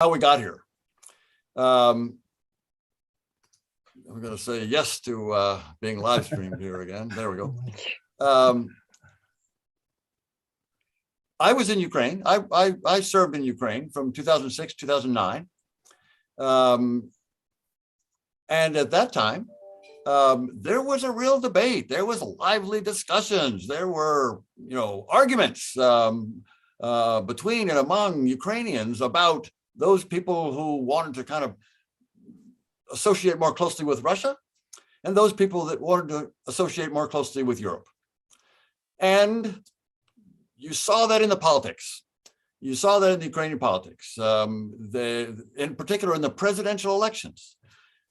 how we got here. I'm going to say yes to being live streamed here again. There we go. I was in Ukraine. I served in Ukraine from 2006, 2009. And at that time, there was a real debate. There was lively discussions. There were, arguments between and among Ukrainians about those people who wanted to kind of associate more closely with Russia and those people that wanted to associate more closely with Europe. And you saw that in the politics. You saw that in the Ukrainian politics, in particular in the presidential elections.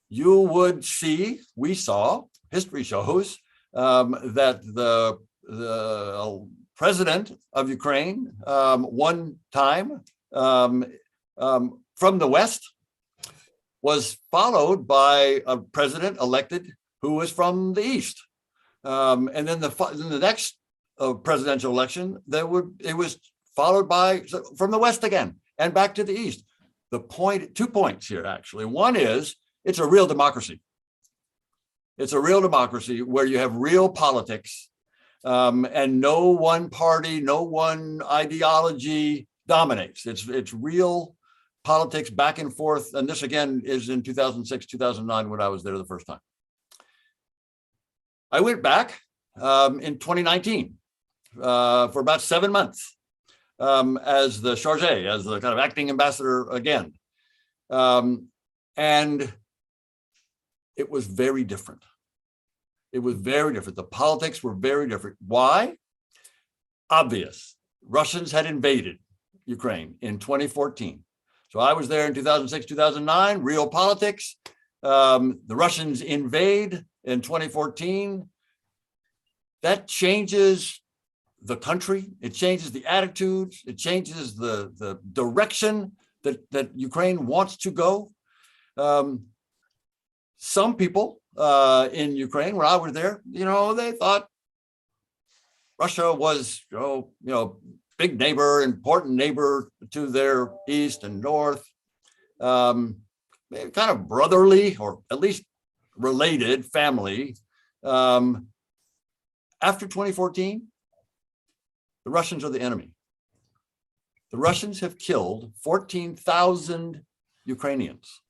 You would see, we saw, history shows that the president of Ukraine one time from the West was followed by a president elected who was from the East. And then the next presidential election, it was followed by from the West again and back to the East. 2 points here, actually. One is it's a real democracy. It's a real democracy where you have real politics and no one party, no one ideology dominates. It's real politics back and forth. And this again is in 2006, 2009 when I was there the first time. I went back in 2019 for about 7 months as the charge, as the kind of acting ambassador again. And it was very different. It was very different. The politics were very different. Why? Obvious. Russians had invaded Ukraine in 2014. So I was there in 2006, 2009, real politics. The Russians invade in 2014. That changes the country. It changes the attitudes. It changes the direction that Ukraine wants to go. Some people in Ukraine, when I was there, they thought Russia was, big neighbor, important neighbor to their east and north, kind of brotherly or at least related family. After 2014, the Russians are the enemy. The Russians have killed 14,000 Ukrainians.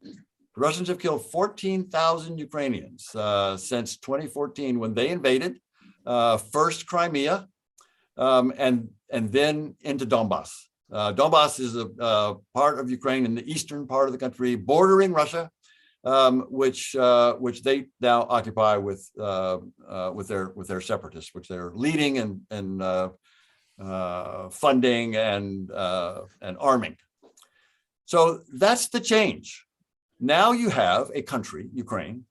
The Russians have killed 14,000 Ukrainians since 2014 when they invaded first Crimea and then into Donbass. Donbass is a part of Ukraine in the eastern part of the country bordering Russia, which they now occupy with their separatists, which they're leading and funding and arming. So that's the change. Now you have a country, Ukraine,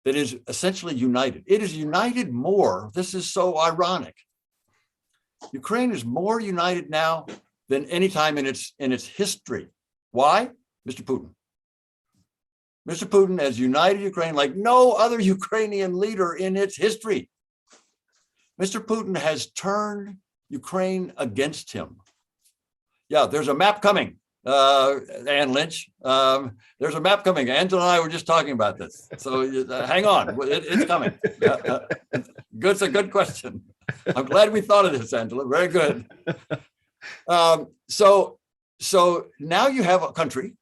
that is essentially united. It is united more. This is so ironic. Ukraine is more united now than any time in its history. Why? Mr. Putin. Mr. Putin has united Ukraine like no other Ukrainian leader in its history. Mr. Putin has turned Ukraine against him. Yeah, there's a map coming. Ann Lynch, there's a map coming. Angela and I were just talking about this. So hang on, it's coming. It's a good question. I'm glad we thought of this, Angela. Very good. So now you have a country.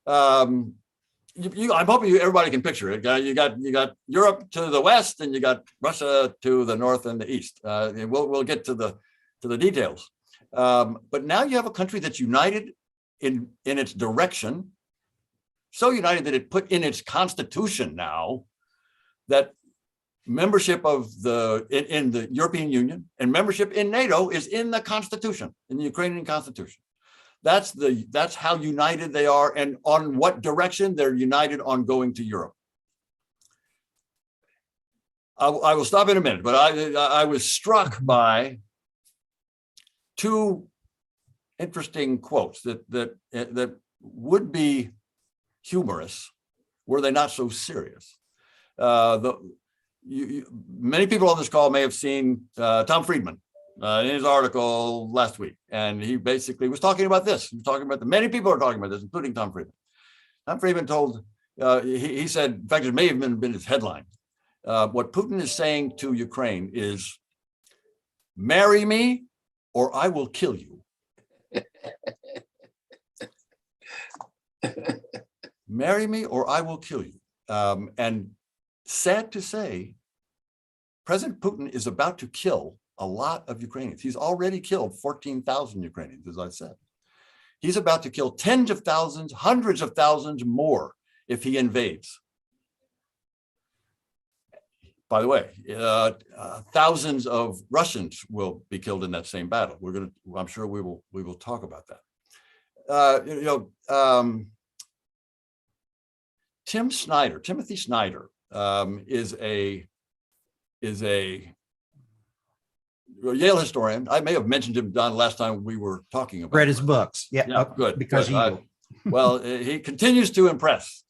I'm hoping everybody can picture it. You got Europe to the west, and you got Russia to the north and the east. We'll get to the details. But now you have a country that's united in its direction, so united that it put in its constitution now that membership of in the European Union and membership in NATO is in the constitution, in the Ukrainian constitution. That's how united they are, and on what direction they're united on going to Europe. I will stop in a minute, but I was struck by two interesting quotes that would be humorous were they not so serious. Many people on this call may have seen Tom Friedman in his article last week, and he basically was talking about this. He was talking about many people are talking about this, including Tom Friedman. Tom Friedman told, he said, in fact, it may have been his headline. What Putin is saying to Ukraine is, marry me or I will kill you. Marry me or I will kill you. And sad to say, President Putin is about to kill a lot of Ukrainians. He's already killed 14,000 Ukrainians, as I said. He's about to kill tens of thousands, hundreds of thousands more if he invades. By the way, thousands of Russians will be killed in that same battle. I'm sure we will talk about that. Timothy Snyder is a Yale historian. I may have mentioned him, Don, last time we were talking about. Read his books. Yeah, good. Because good. Well, he continues to impress.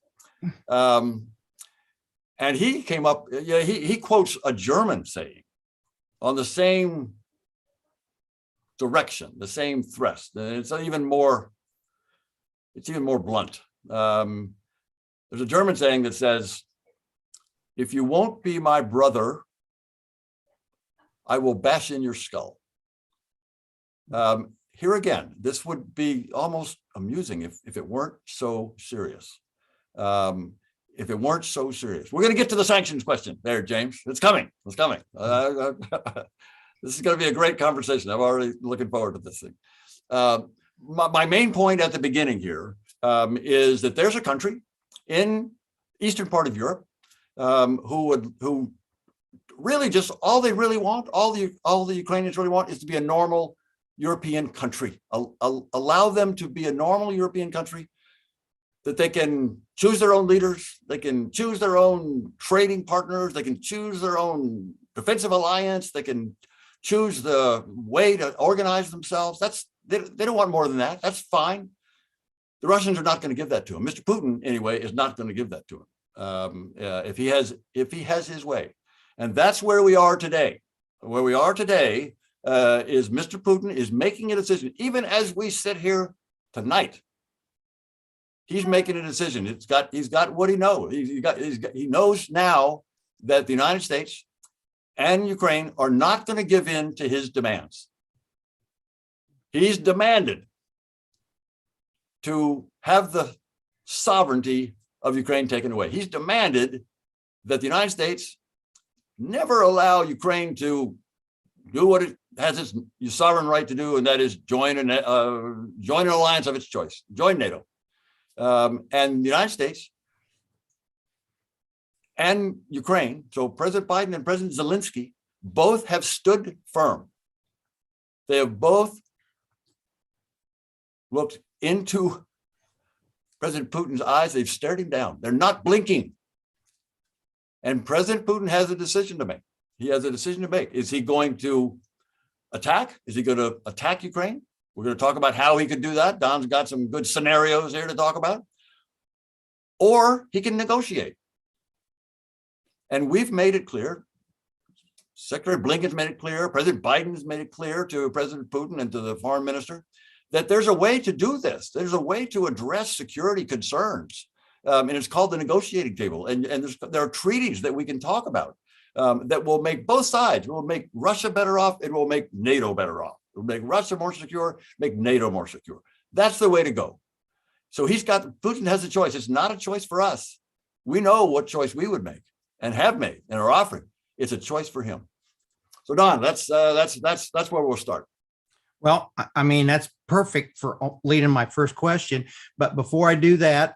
And he came up, he quotes a German saying on the same direction, the same thrust. And it's even more blunt. There's a German saying that says, if you won't be my brother, I will bash in your skull. Here again, this would be almost amusing if it weren't so serious. If it weren't so serious. We're going to get to the sanctions question there, James. It's coming. It's coming. This is going to be a great conversation. I'm already looking forward to this thing. My main point at the beginning here is that there's a country in eastern part of Europe who really just all the Ukrainians really want is to be a normal European country. Allow them to be a normal European country, that they can choose their own leaders, they can choose their own trading partners, they can choose their own defensive alliance, they can choose the way to organize themselves. They don't want more than that. That's fine. The Russians are not going to give that to him. Mr. Putin, anyway, is not going to give that to him if he has his way. And that's where we are today. Where we are today is Mr. Putin is making a decision, even as we sit here tonight. He's making a decision. He's got what he knows. He knows now that the United States and Ukraine are not going to give in to his demands. He's demanded to have the sovereignty of Ukraine taken away. He's demanded that the United States never allow Ukraine to do what it has its sovereign right to do, and that is join an alliance of its choice, join NATO. And the United States and Ukraine, so President Biden and President Zelensky, both have stood firm. They have both looked into President Putin's eyes. They've stared him down. They're not blinking. And President Putin has a decision to make. He has a decision to make. Is he going to attack? Is he going to attack Ukraine? We're going to talk about how he could do that. Don's got some good scenarios here to talk about. Or he can negotiate. And we've made it clear. Secretary Blinken's made it clear. President Biden's made it clear to President Putin and to the foreign minister that there's a way to do this. There's a way to address security concerns. And it's called the negotiating table. And there are treaties that we can talk about that will make both sides. It will make Russia better off. It will make NATO better off. It will make Russia more secure, make NATO more secure. That's the way to go. So Putin has a choice. It's not a choice for us. We know what choice we would make and have made and are offering. It's a choice for him. So Don, that's where we'll start. Well, I mean, that's perfect for leading my first question. But before I do that,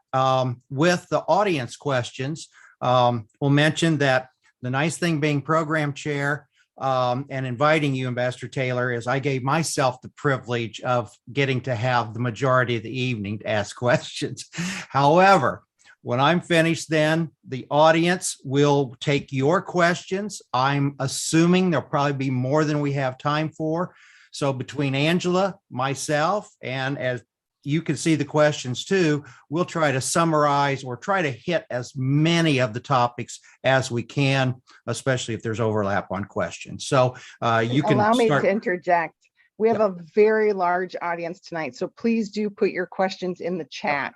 with the audience questions, we'll mention that the nice thing being program chair and inviting you, Ambassador Taylor, is I gave myself the privilege of getting to have the majority of the evening to ask questions. However, when I'm finished, then the audience will take your questions. I'm assuming there'll probably be more than we have time for. So between Angela, myself, and as you can see the questions too. We'll try to summarize or try to hit as many of the topics as we can, especially if there's overlap on questions. So you can allow me start. to interject. We have Yeah. a very large audience tonight, so please do put your questions in the chat.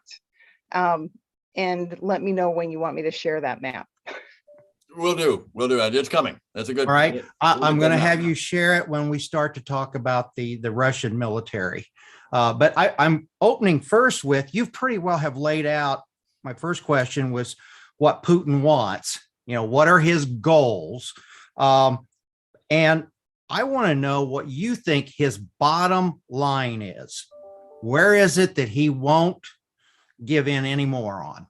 And let me know when you want me to share that map. We'll do. It's coming. That's a good. All right. I'm going to have you. you share it when we start to talk about the Russian military. But I'm opening first with, you've pretty well have laid out. My first question was what Putin wants. What are his goals? And I want to know what you think his bottom line is. Where is it that he won't give in anymore on?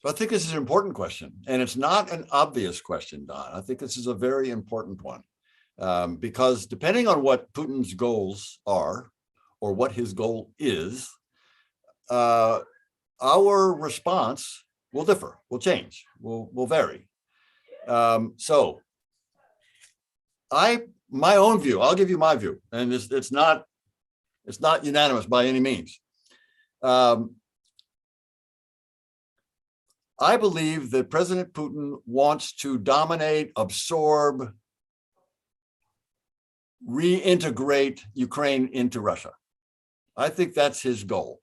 So I think this is an important question, and it's not an obvious question, Don. I think this is a very important one, because depending on what Putin's goals are or what his goal is, our response will differ, will change, will vary. So my own view, I'll give you my view, and it's not unanimous by any means. I believe that President Putin wants to dominate, absorb, reintegrate Ukraine into Russia. I think that's his goal.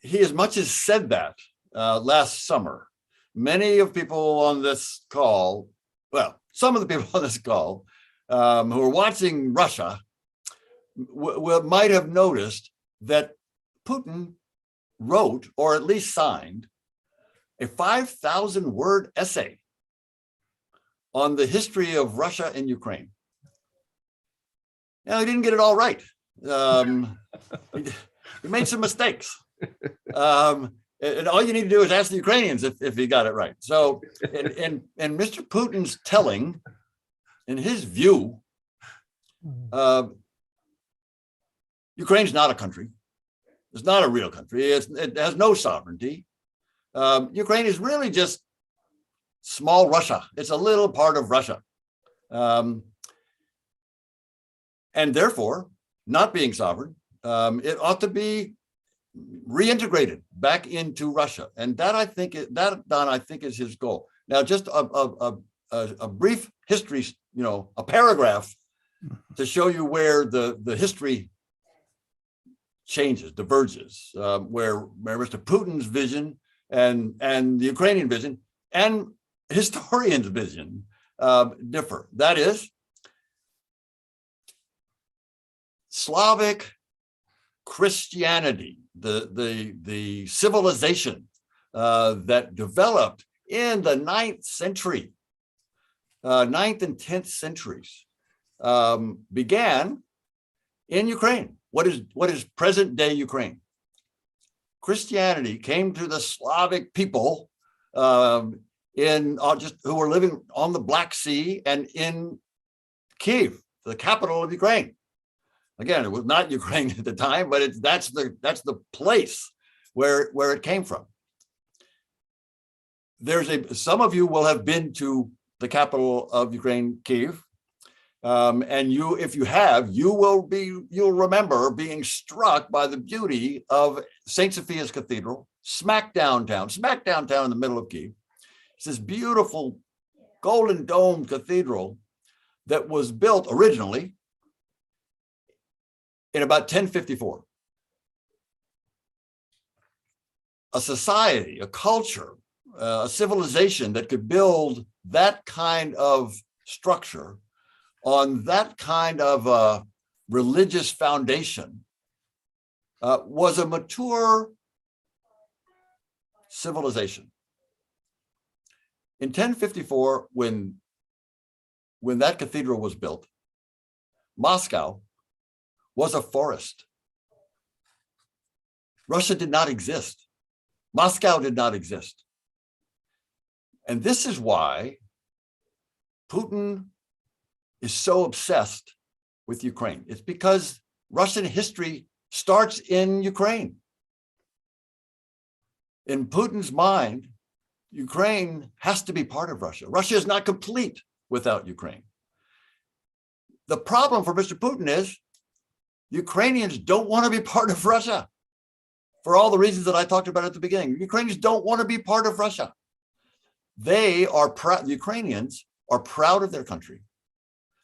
He as much as said that last summer. Many of people on this call, well, some of the people on this call who are watching Russia might have noticed that Putin wrote, or at least signed, a 5,000-word essay on the history of Russia and Ukraine. Now, he didn't get it all right. He made some mistakes. And all you need to do is ask the Ukrainians if he got it right. So, and Mr. Putin's telling, in his view, Ukraine's not a country. It's not a real country. It has no sovereignty. Ukraine is really just small Russia. It's a little part of Russia. And therefore, not being sovereign, it ought to be reintegrated back into Russia. And that, I think, Don, I think is his goal. Now, just a brief history, a paragraph to show you where the history changes, diverges, where Mr. Putin's vision and the Ukrainian vision and historians' vision differ. That is, Slavic Christianity, the civilization that developed in the 9th century, 9th and 10th centuries, began in Ukraine. What is present-day Ukraine? Christianity came to the Slavic people who were living on the Black Sea and in Kyiv, the capital of Ukraine. Again, it was not Ukraine at the time, but that's the place where it came from. Some of you will have been to the capital of Ukraine, Kyiv. And if you have, you'll remember being struck by the beauty of St. Sophia's Cathedral, smack downtown in the middle of Kyiv. It's this beautiful golden dome cathedral that was built originally in about 1054. A society, a culture, a civilization that could build that kind of structure on that kind of religious foundation was a mature civilization. In 1054, when that cathedral was built, Moscow was a forest. Russia did not exist. Moscow did not exist. And this is why Putin is so obsessed with Ukraine. It's because Russian history starts in Ukraine. In Putin's mind, Ukraine has to be part of Russia. Russia is not complete without Ukraine. the problem for Mr. Putin is Ukrainians don't want to be part of Russia for all the reasons that I talked about at the beginning. Ukrainians don't want to be part of Russia. They are proud. The Ukrainians are proud of their country.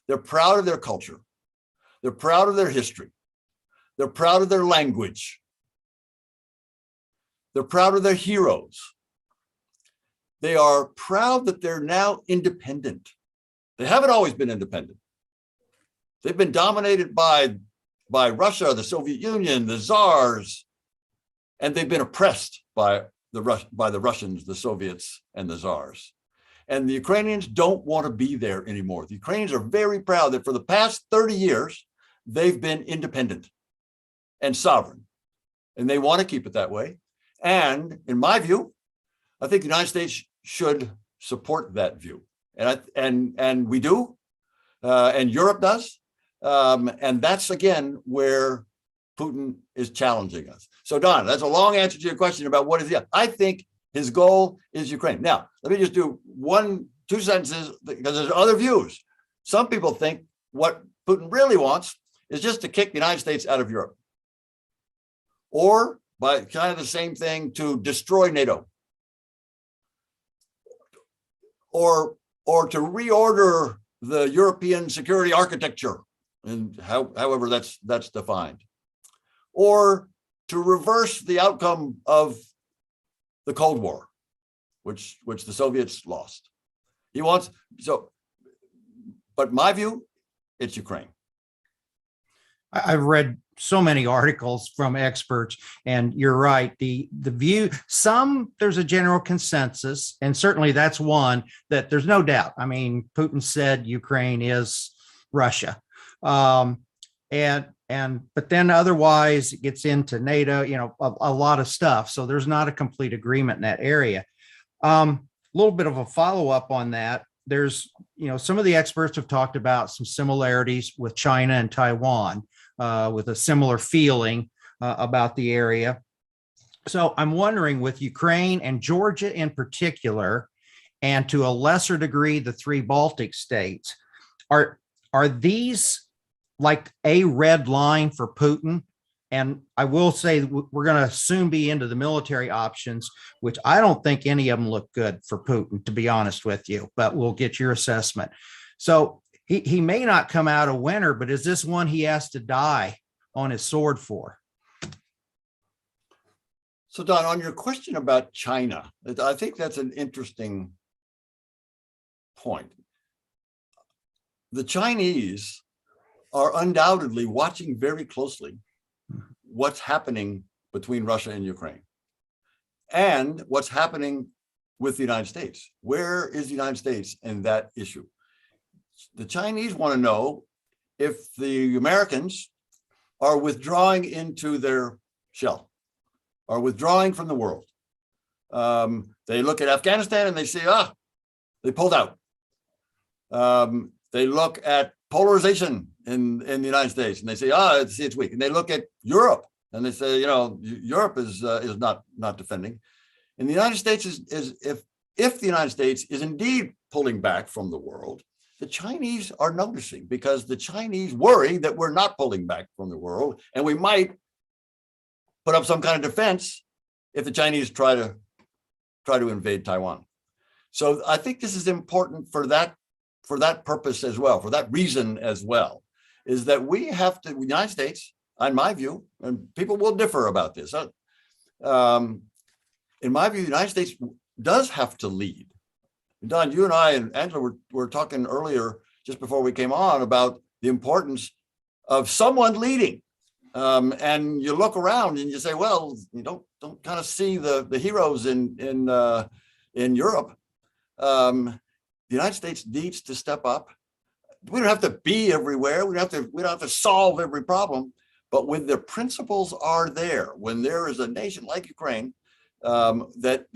They're proud of their culture. They're proud of their history. They're proud of their language. They're proud of their heroes. They are proud that they're now independent. They haven't always been independent. They've been dominated by Russia, the Soviet Union, the czars, and they've been oppressed by the Russians, the Soviets, and the czars. And the Ukrainians don't want to be there anymore. The Ukrainians are very proud that for the past 30 years, they've been independent and sovereign, and they want to keep it that way. And in my view, I think the United States should support that view, and we do, and Europe does, and that's again where Putin is challenging us. So Don, that's a long answer to your question about what is I think his goal is Ukraine. Now, let me just do two sentences because there's other views. Some people think what Putin really wants is just to kick the United States out of Europe, or by kind of the same thing, to destroy NATO, or to reorder the European security architecture, and however that's defined, or to reverse the outcome of the Cold War, which the Soviets lost. He wants but my view, it's Ukraine. I've read so many articles from experts, and you're right. The view, there's a general consensus, and certainly that's one that there's no doubt. I mean, Putin said Ukraine is Russia, but then otherwise it gets into NATO, a lot of stuff. So there's not a complete agreement in that area. A little bit of a follow-up on that. There's, some of the experts have talked about some similarities with China and Taiwan, with a similar feeling about the area. So I'm wondering, with Ukraine and Georgia in particular, and to a lesser degree, the three Baltic states, are these like a red line for Putin? And I will say we're going to soon be into the military options, which I don't think any of them look good for Putin, to be honest with you, but we'll get your assessment. So he may not come out a winner, but is this one he has to die on his sword for? So Don, on your question about China, I think that's an interesting point. The Chinese are undoubtedly watching very closely what's happening between Russia and Ukraine, and what's happening with the United States. Where is the United States in that issue? The Chinese want to know if the Americans are withdrawing into their shell, are withdrawing from the world. They look at Afghanistan and they say, they pulled out. They look at polarization in the United States and they say, it's weak. And they look at Europe and they say, Europe is not defending. And the United States is if the United States is indeed pulling back from the world, the Chinese are noticing, because the Chinese worry that we're not pulling back from the world, and we might put up some kind of defense if the Chinese try to invade Taiwan. So I think this is important for that purpose as well, for that reason as well, is that we have to, the United States, in my view, and people will differ about this, in my view, the United States does have to lead. Don, you and I and Angela were talking earlier, just before we came on, about the importance of someone leading. And you look around and you say, well, you don't kind of see the heroes in Europe. The United States needs to step up. We don't have to be everywhere. We don't have to solve every problem. But when the principles are there, when there is a nation like Ukraine that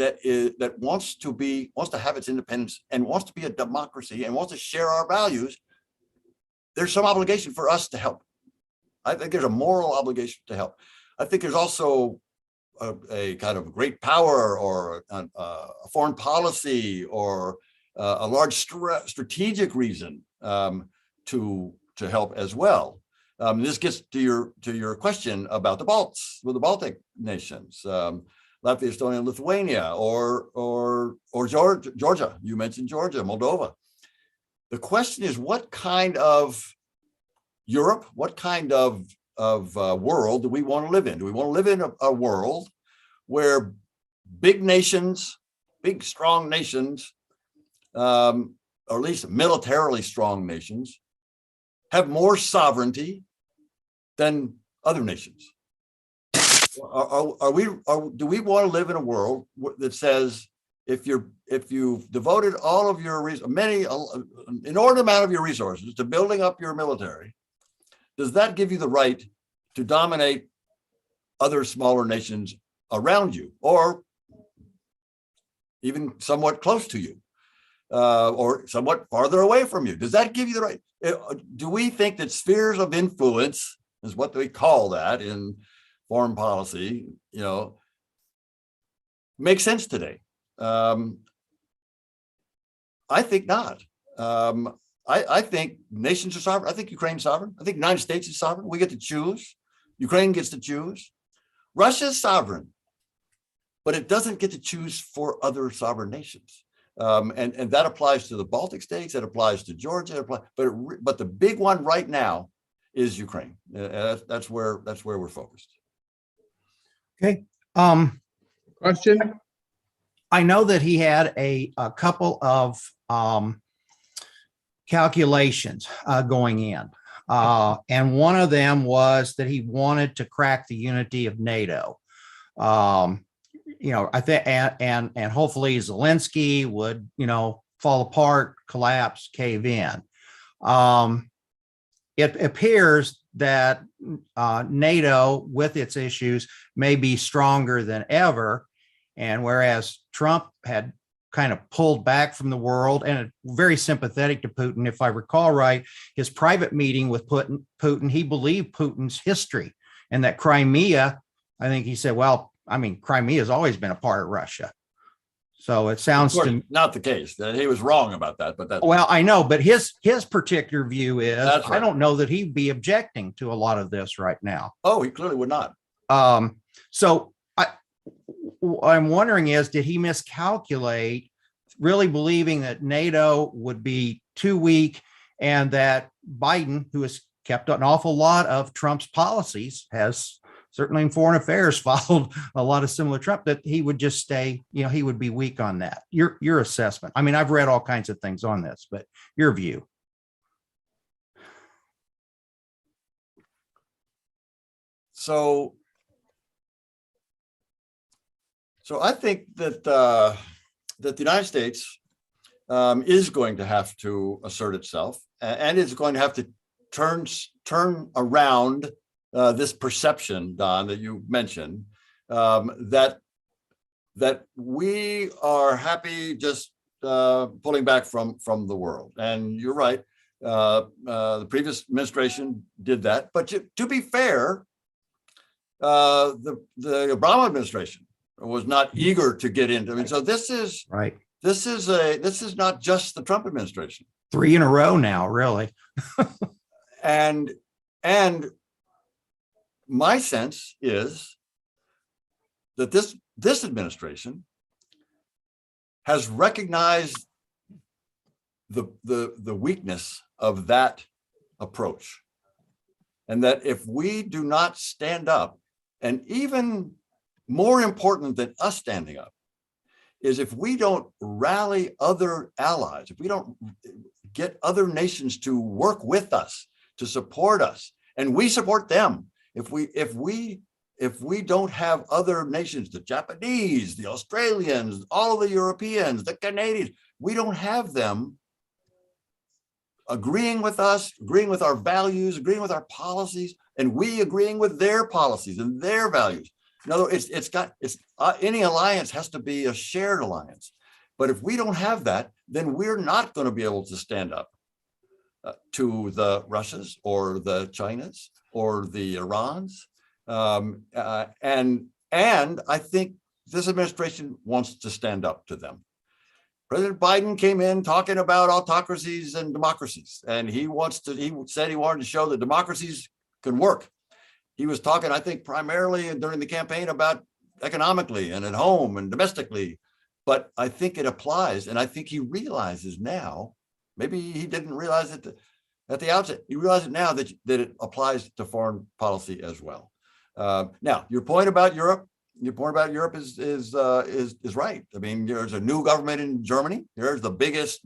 wants to have its independence and wants to be a democracy and wants to share our values, there's some obligation for us to help. I think there's a moral obligation to help. I think there's also a kind of great power, or a foreign policy, or a large strategic reason to help as well. This gets to your question about the Baltic nations, Latvia, Estonia, Lithuania, or Georgia. You mentioned Georgia, Moldova. The question is, what kind of Europe, what kind of world do we want to live in? Do we want to live in a world where big nations, big strong nations, or at least militarily strong nations, have more sovereignty than other nations? Do we want to live in a world that says, if you've devoted all of your inordinate amount of your resources to building up your military, does that give you the right to dominate other smaller nations around you, or even somewhat close to you, or somewhat farther away from you? Does that give you the right? Do we think that spheres of influence is what we call that in foreign policy, makes sense today? I think not. I think nations are sovereign. I think Ukraine's sovereign. I think the United States is sovereign. We get to choose. Ukraine gets to choose. Russia's sovereign, but it doesn't get to choose for other sovereign nations. And that applies to the Baltic states. That applies to Georgia. But the big one right now is Ukraine. That's where we're focused. Okay. Question? I know that he had a couple of calculations going in. And one of them was that he wanted to crack the unity of NATO. I think, and hopefully Zelensky would, fall apart, collapse, cave in. It appears that NATO, with its issues, may be stronger than ever. And whereas Trump had kind of pulled back from the world and very sympathetic to Putin, if I recall right, his private meeting with Putin, he believed Putin's history, and that Crimea, I think he said, well, Crimea has always been a part of Russia. So it sounds to me not the case. That he was wrong about that, but well, I know, but his particular view is, right. I don't know that he'd be objecting to a lot of this right now. Oh, he clearly would not. So I'm wondering is, did he miscalculate, really believing that NATO would be too weak, and that Biden, who has kept an awful lot of Trump's policies, has certainly in foreign affairs followed a lot of similar Trump, that he would just stay, he would be weak on that? Your assessment. I've read all kinds of things on this, but your view. So I think that that the United States is going to have to assert itself, and is going to have to turn around this perception, Don, that you mentioned, that we are happy just pulling back from the world. And you're right, the previous administration did that. But to be fair, the Obama administration was not eager to get into. So this is right. This is not just the Trump administration. 3 in a row now, really. and my sense is that this administration has recognized the weakness of that approach, and that if we do not stand up, and even more important than us standing up is if we don't rally other allies, if we don't get other nations to work with us, to support us, and we support them. If we don't have other nations, the Japanese, the Australians, all of the Europeans, the Canadians, we don't have them agreeing with us, agreeing with our values, agreeing with our policies, and we agreeing with their policies and their values. In other words, any alliance has to be a shared alliance. But if we don't have that, then we're not going to be able to stand up to the Russias or the Chinas or the Irans. And I think this administration wants to stand up to them. President Biden came in talking about autocracies and democracies, and he said he wanted to show that democracies can work. He was talking, I think, primarily during the campaign about economically and at home and domestically, but I think it applies, and I think he realizes now, maybe he didn't realize it at the outset, he realizes now that it applies to foreign policy as well. Now, your point about Europe is right. I mean, there's a new government in Germany. There's the biggest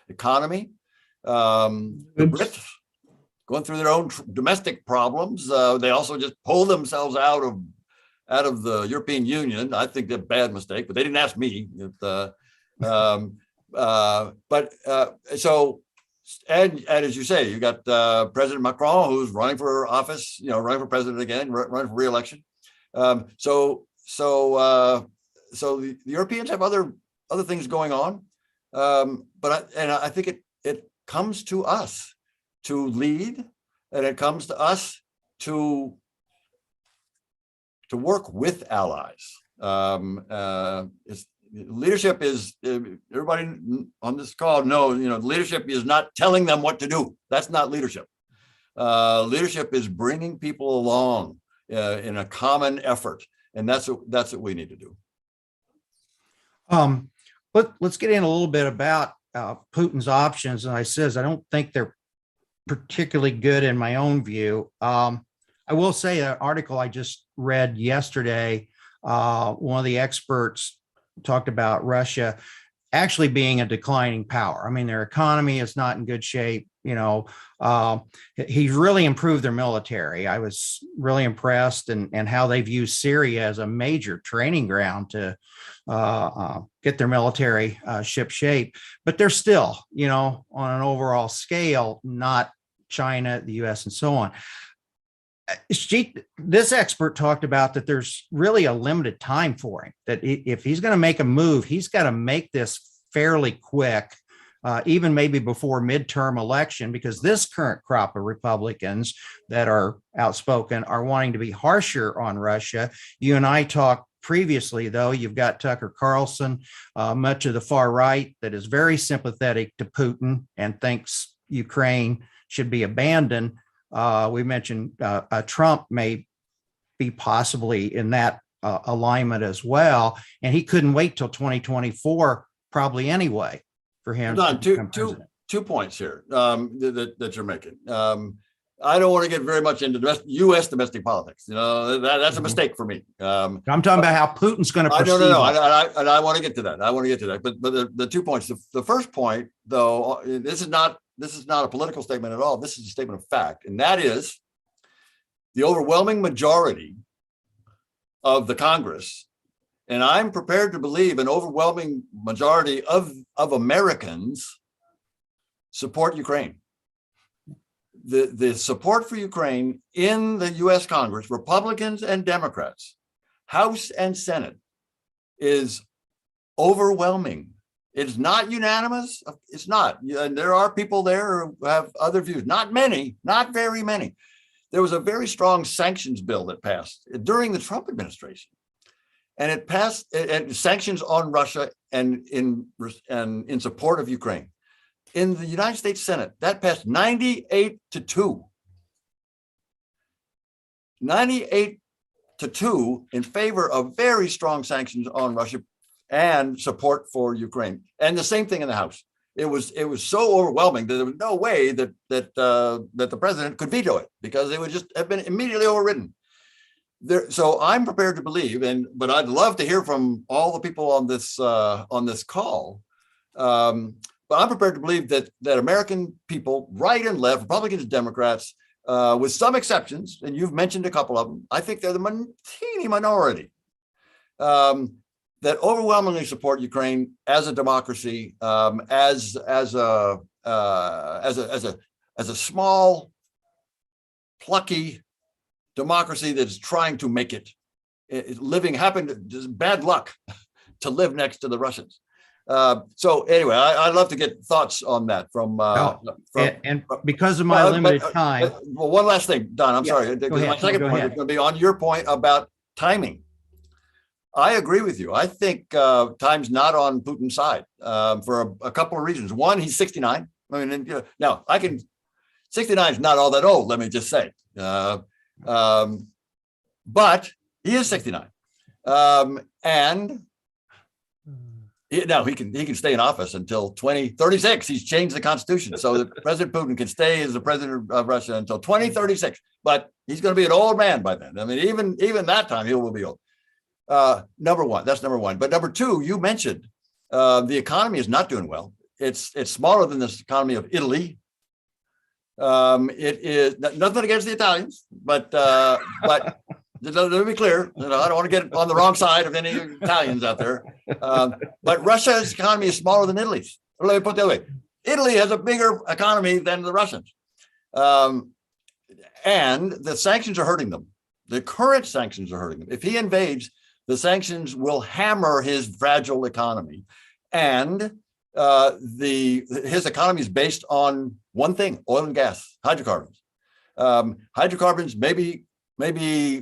economy. The Brits going through their own domestic problems. They also just pulled themselves out of the European Union. I think that's a bad mistake, but they didn't ask me. And as you say, you got President Macron, who's running for office, running for president again, running for re-election. So the Europeans have other things going on, but I think it comes to us to lead, and it comes to us to work with allies. Leadership is, everybody on this call knows, leadership is not telling them what to do. That's not leadership. Leadership is bringing people along in a common effort, and that's what we need to do. Let's get in a little bit about Putin's options. And I don't think they're particularly good in my own view. I will say an article I just read yesterday, one of the experts talked about Russia actually being a declining power. I mean, their economy is not in good shape. He's really improved their military. I was really impressed and how they've used Syria as a major training ground to get their military ship shape. But they're still, on an overall scale, not China, the US, and so on. This expert talked about that there's really a limited time for him, that if he's going to make a move, he's got to make this fairly quick, even maybe before midterm election, because this current crop of Republicans that are outspoken are wanting to be harsher on Russia. You and I talked previously, though, you've got Tucker Carlson, much of the far right, that is very sympathetic to Putin and thinks Ukraine should be abandoned. We mentioned Trump may be possibly in that alignment as well, and he couldn't wait till 2024 probably anyway for him. Two points here that you're making. I don't want to get very much into U.S. domestic politics. That's a mistake for me. I'm talking about how Putin's going to perceive. No. I want to get to that. But the 2 points. The first point, though, this is not a political statement at all. This is a statement of fact, and that is the overwhelming majority of the Congress, and I'm prepared to believe an overwhelming majority of Americans support Ukraine. The support for Ukraine in the U.S. Congress, Republicans and Democrats, House and Senate, is overwhelming. It's not unanimous. It's not. And there are people there who have other views. Not many, not very many. There was a very strong sanctions bill that passed during the Trump administration, and it passed sanctions on Russia and in support of Ukraine. In the United States Senate, that passed 98-2. 98-2 in favor of very strong sanctions on Russia and support for Ukraine. And the same thing in the House. It was so overwhelming that there was no way that the president could veto it, because it would just have been immediately overridden. So I'm prepared to believe, but I'd love to hear from all the people on this call. But I'm prepared to believe that American people, right and left, Republicans and Democrats, with some exceptions, and you've mentioned a couple of them, I think they're the teeny minority, that overwhelmingly support Ukraine as a democracy, as a small, plucky democracy that's trying to make it, just bad luck to live next to the Russians. So anyway, I'd love to get thoughts on that from because of my limited time. Well, one last thing, Don, I'm sorry. Go ahead. My second point is going to be on your point about timing. I agree with you. I think time's not on Putin's side for a couple of reasons. One, he's 69. I mean, now 69 is not all that old, let me just say. But he is 69. And now he can stay in office until 2036. He's changed the constitution so that President Putin can stay as the president of Russia until 2036. But he's going to be an old man by then. I mean, even that time, he will be old. Number one, that's number one. But number two, you mentioned the economy is not doing well. It's smaller than the economy of Italy. It is nothing against the Italians, but let me be clear. I don't want to get on the wrong side of any Italians out there. But Russia's economy is smaller than Italy's. Let me put it that way. Italy has a bigger economy than the Russians. And the sanctions are hurting them. The current sanctions are hurting them. If he invades, the sanctions will hammer his fragile economy. And his economy is based on one thing: oil and gas, hydrocarbons. Hydrocarbons may be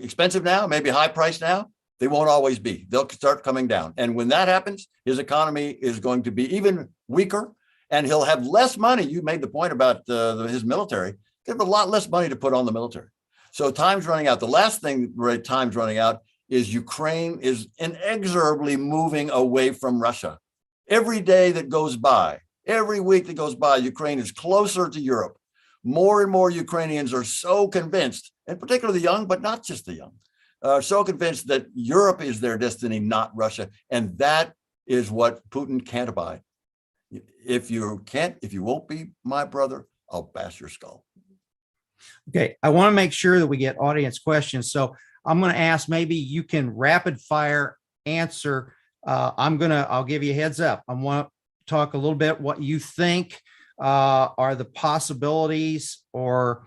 expensive now, maybe high priced now. They won't always be. They'll start coming down. And when that happens, his economy is going to be even weaker, and he'll have less money. You made the point about his military. They have a lot less money to put on the military. So time's running out. The last thing time's running out is Ukraine is inexorably moving away from Russia. Every day that goes by, every week that goes by, Ukraine is closer to Europe. More and more Ukrainians are so convinced, and particularly the young, but not just the young, so convinced that Europe is their destiny, not Russia. And that is what Putin can't abide. If you won't be my brother, I'll bash your skull. Okay, I want to make sure that we get audience questions. So I'm going to ask, maybe you can rapid fire answer. I'll give you a heads up. I want to talk a little bit what you think are the possibilities or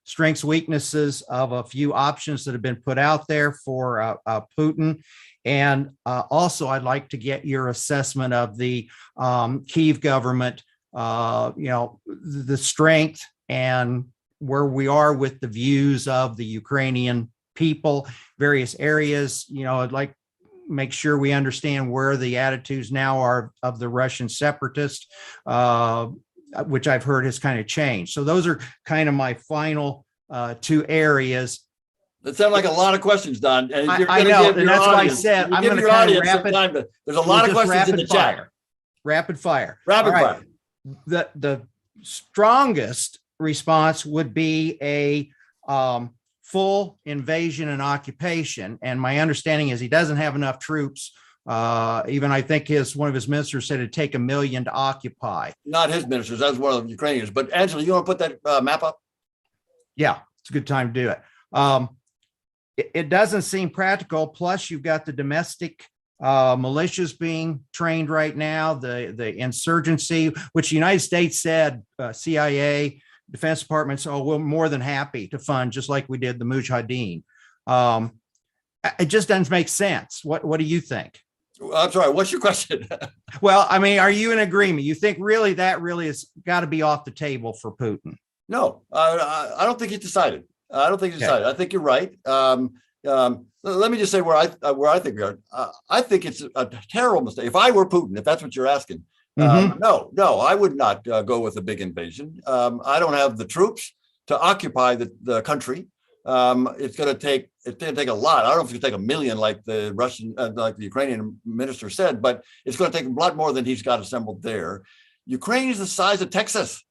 strengths, weaknesses of a few options that have been put out there for Putin. And also, I'd like to get your assessment of the Kyiv government, the strength and where we are with the views of the Ukrainian people, various areas. I'd like make sure we understand where the attitudes now are of the Russian separatists, which I've heard has kind of changed. So those are kind of my final two areas. That sounds like a lot of questions, Don. And I know, and that's why I said I'm going to kind of there's a lot of questions in the chat. Rapid fire. Rapid fire. The strongest response would be a full invasion and occupation. And my understanding is he doesn't have enough troops. Even I think one of his ministers said it'd take 1 million to occupy. Not his ministers, that's one of the Ukrainians. But Angela, you want to put that map up? Yeah, it's a good time to do it. It doesn't seem practical. Plus, you've got the domestic militias being trained right now, the insurgency, which the United States said, CIA, Defense Department, we're more than happy to fund, just like we did the Mujahideen. It just doesn't make sense. What do you think? I'm sorry, what's your question? Well, I mean, are you in agreement? You think that really has got to be off the table for Putin? No, I don't think he's decided. I don't think he's decided. I think you're right. Let me just say where I think we are. I think it's a terrible mistake. If I were Putin, if that's what you're asking, no, I would not go with a big invasion. I don't have the troops to occupy the country. It's going to take a lot. I don't know if it's going to take 1 million, like the Ukrainian minister said, but it's going to take a lot more than he's got assembled there. Ukraine is the size of Texas.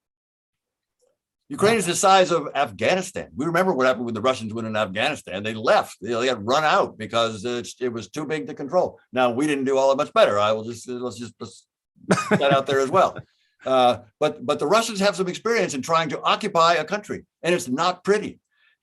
Ukraine is the size of Afghanistan. We remember what happened when the Russians went in Afghanistan. They left. They got run out because it was too big to control. Now, we didn't do all that much better. Let's put that out there as well. But the Russians have some experience in trying to occupy a country, and it's not pretty.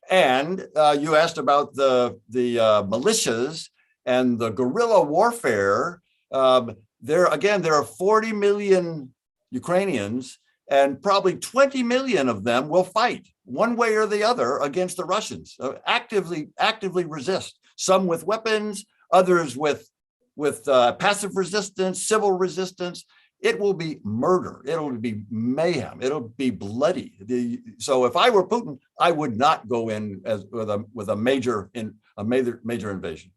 And you asked about the militias and the guerrilla warfare. There are 40 million Ukrainians, and probably 20 million of them will fight one way or the other against the Russians, actively resist, some with weapons, others with passive resistance, civil resistance. It will be murder. It'll be mayhem. It'll be bloody. So if I were Putin, I would not go in with a major invasion.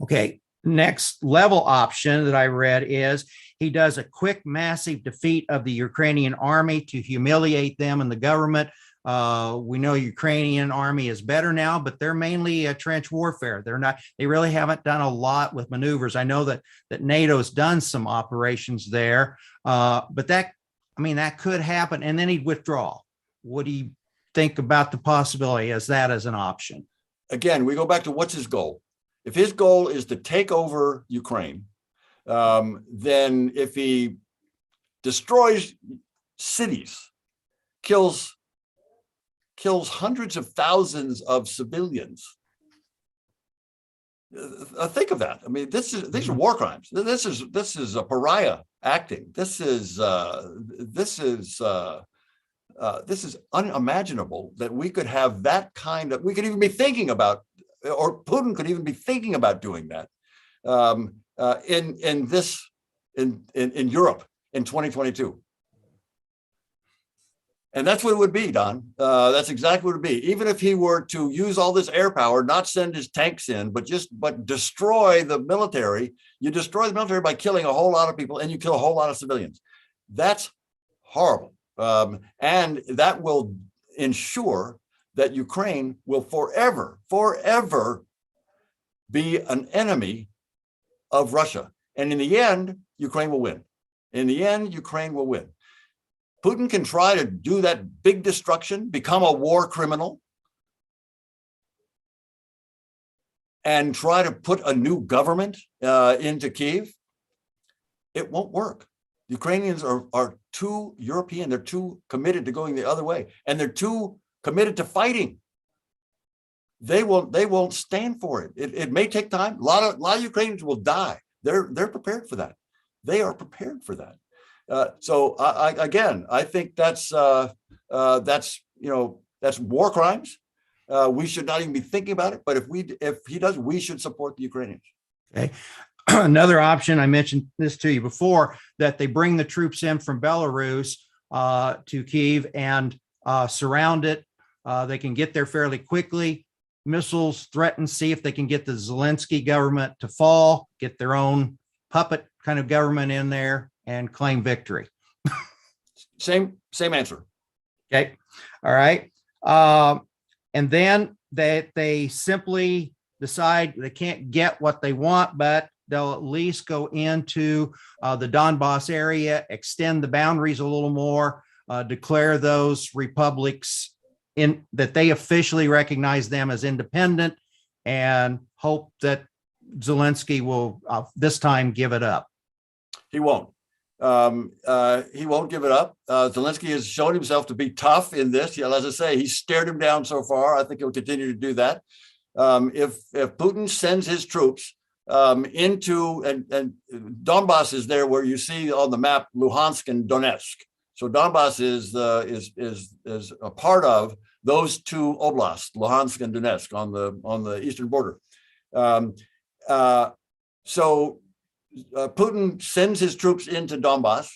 Okay, next level option that I read is he does a quick, massive defeat of the Ukrainian army to humiliate them and the government. We know Ukrainian army is better now, but they're mainly a trench warfare. They really haven't done a lot with maneuvers. I know that NATO's done some operations there, but that could happen. And then he'd withdraw. What do you think about the possibility as an option? Again, we go back to what's his goal. If his goal is to take over Ukraine, then if he destroys cities, kills hundreds of thousands of civilians, think of that. I mean, these are war crimes. This is a pariah acting. This is unimaginable that we could have that kind of. We could even be thinking about, or Putin could even be thinking about doing that in Europe in 2022. And that's what it would be, Don. That's exactly what it would be. Even if he were to use all this air power, not send his tanks in, but destroy the military. You destroy the military by killing a whole lot of people, and you kill a whole lot of civilians. That's horrible. And that will ensure that Ukraine will forever be an enemy of Russia. And in the end, Ukraine will win. In the end, Ukraine will win. Putin can try to do that big destruction, become a war criminal, and try to put a new government into Kyiv. It won't work. Ukrainians are too European. They're too committed to going the other way, and they're too committed to fighting. They won't stand for it. It may take time. A lot of Ukrainians will die. They're prepared for that. They are prepared for that. So I think that's war crimes. We should not even be thinking about it. But if he does, we should support the Ukrainians. Okay. Another option, I mentioned this to you before, that they bring the troops in from Belarus to Kyiv and surround it. They can get there fairly quickly. Missiles threaten, see if they can get the Zelensky government to fall, get their own puppet kind of government in there and claim victory. Same answer. Okay. All right. And then they simply decide they can't get what they want, but they'll at least go into the Donbass area, extend the boundaries a little more, declare those republics in that they officially recognize them as independent, and hope that Zelensky will this time give it up. He won't. He won't give it up. Zelensky has shown himself to be tough in this. As I say, he's stared him down so far. I think he'll continue to do that. If Putin sends his troops into and Donbass is there where you see on the map Luhansk and Donetsk. So Donbass is a part of those two oblasts, Luhansk and Donetsk, on the eastern border. So Putin sends his troops into Donbass.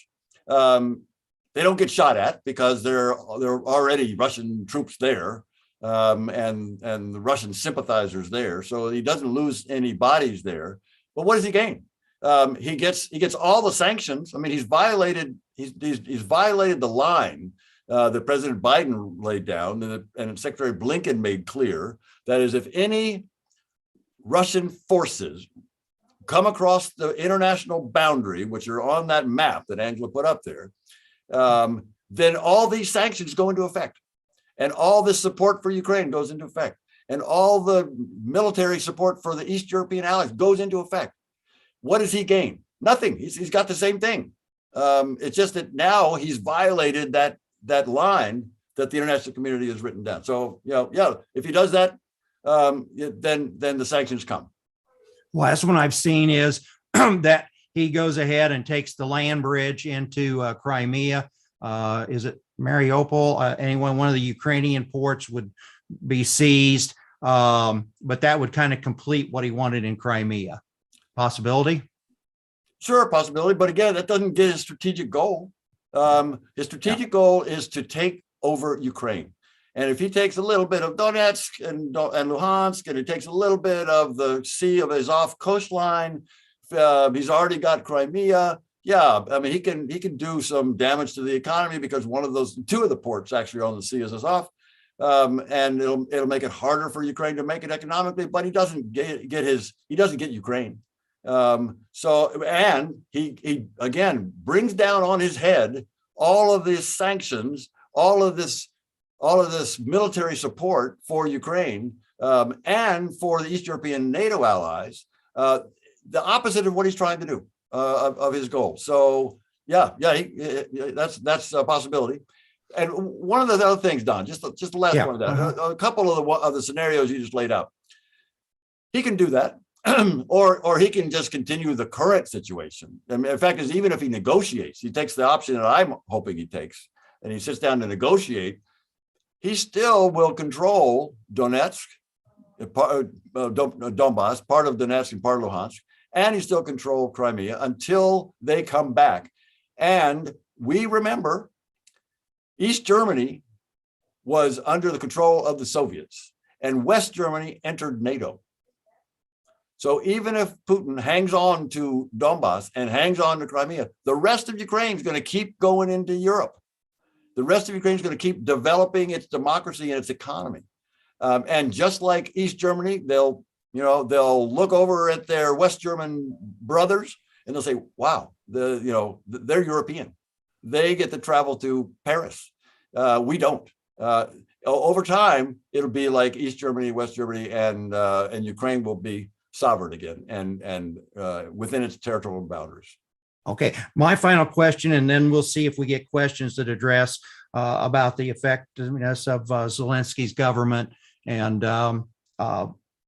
They don't get shot at because there are already Russian troops there, and the Russian sympathizers there. So he doesn't lose any bodies there. But what does he gain? He gets all the sanctions. I mean, he's violated the line that President Biden laid down, and Secretary Blinken made clear. That is, if any Russian forces come across the international boundary, which are on that map that Angela put up there, then all these sanctions go into effect, and all this support for Ukraine goes into effect, and all the military support for the East European allies goes into effect. What does he gain? Nothing. He's got the same thing. It's just that now he's violated that line that the international community has written down. So, if he does that, then the sanctions come. Last one I've seen is that he goes ahead and takes the land bridge into Crimea. Is it Mariupol? One of the Ukrainian ports would be seized, but that would kind of complete what he wanted in Crimea. Possibility? Sure, possibility. But again, that doesn't get his strategic goal. His strategic goal is to take over Ukraine. And if he takes a little bit of Donetsk and Luhansk, and he takes a little bit of the Sea of Azov coastline, he's already got Crimea. Yeah, I mean, he can do some damage to the economy because two of the ports actually are on the Sea of Azov. And it'll make it harder for Ukraine to make it economically, but he doesn't get Ukraine. And he again brings down on his head all of these sanctions, all of this military support for Ukraine, and for the East European NATO allies, the opposite of what he's trying to do, of his goal. So that's a possibility. And one of the other things, Don, just the last one of that, a couple of the scenarios you just laid out, he can do that, or he can just continue the current situation. I mean, in fact, even if he negotiates, he takes the option that I'm hoping he takes, and he sits down to negotiate, he still will control Donetsk, Donbass, part of Donetsk and part of Luhansk, and he still control Crimea until they come back. And we remember East Germany was under the control of the Soviets, and West Germany entered NATO. So even if Putin hangs on to Donbass and hangs on to Crimea, the rest of Ukraine is going to keep going into Europe. The rest of Ukraine is going to keep developing its democracy and its economy. And just like East Germany, they'll look over at their West German brothers and they'll say, wow, they're European. They get to travel to Paris. We don't. Over time, it'll be like East Germany, West Germany, and Ukraine will be sovereign again and within its territorial boundaries. Okay, my final question, and then we'll see if we get questions that address about the effectiveness of Zelensky's government and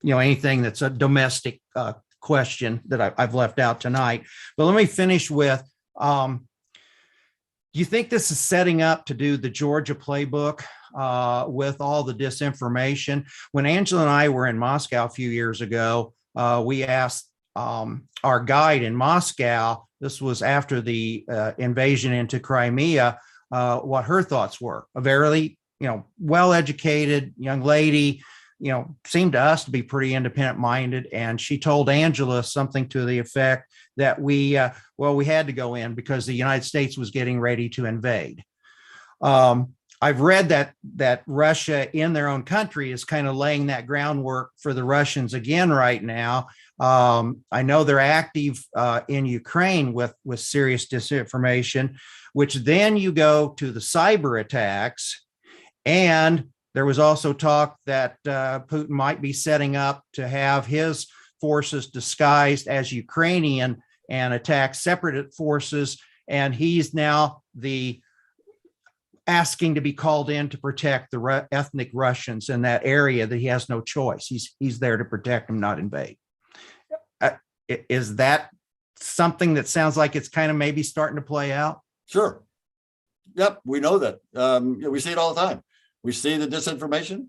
anything that's a domestic question that I've left out tonight. But let me finish with, do you think this is setting up to do the Georgia playbook with all the disinformation? When Angela and I were in Moscow a few years ago, we asked our guide in Moscow, this was after the invasion into Crimea, what her thoughts were. A very, well-educated young lady, seemed to us to be pretty independent minded. And she told Angela something to the effect that we had to go in because the United States was getting ready to invade. I've read that Russia in their own country is kind of laying that groundwork for the Russians again right now. I know they're active in Ukraine with serious disinformation, which then you go to the cyber attacks. And there was also talk that Putin might be setting up to have his forces disguised as Ukrainian and attack separate forces. And he's now asking to be called in to protect the ethnic Russians in that area that he has no choice. He's there to protect them, not invade. Is that something that sounds like it's kind of maybe starting to play out? Sure. Yep, we know that. We see it all the time. We see the disinformation.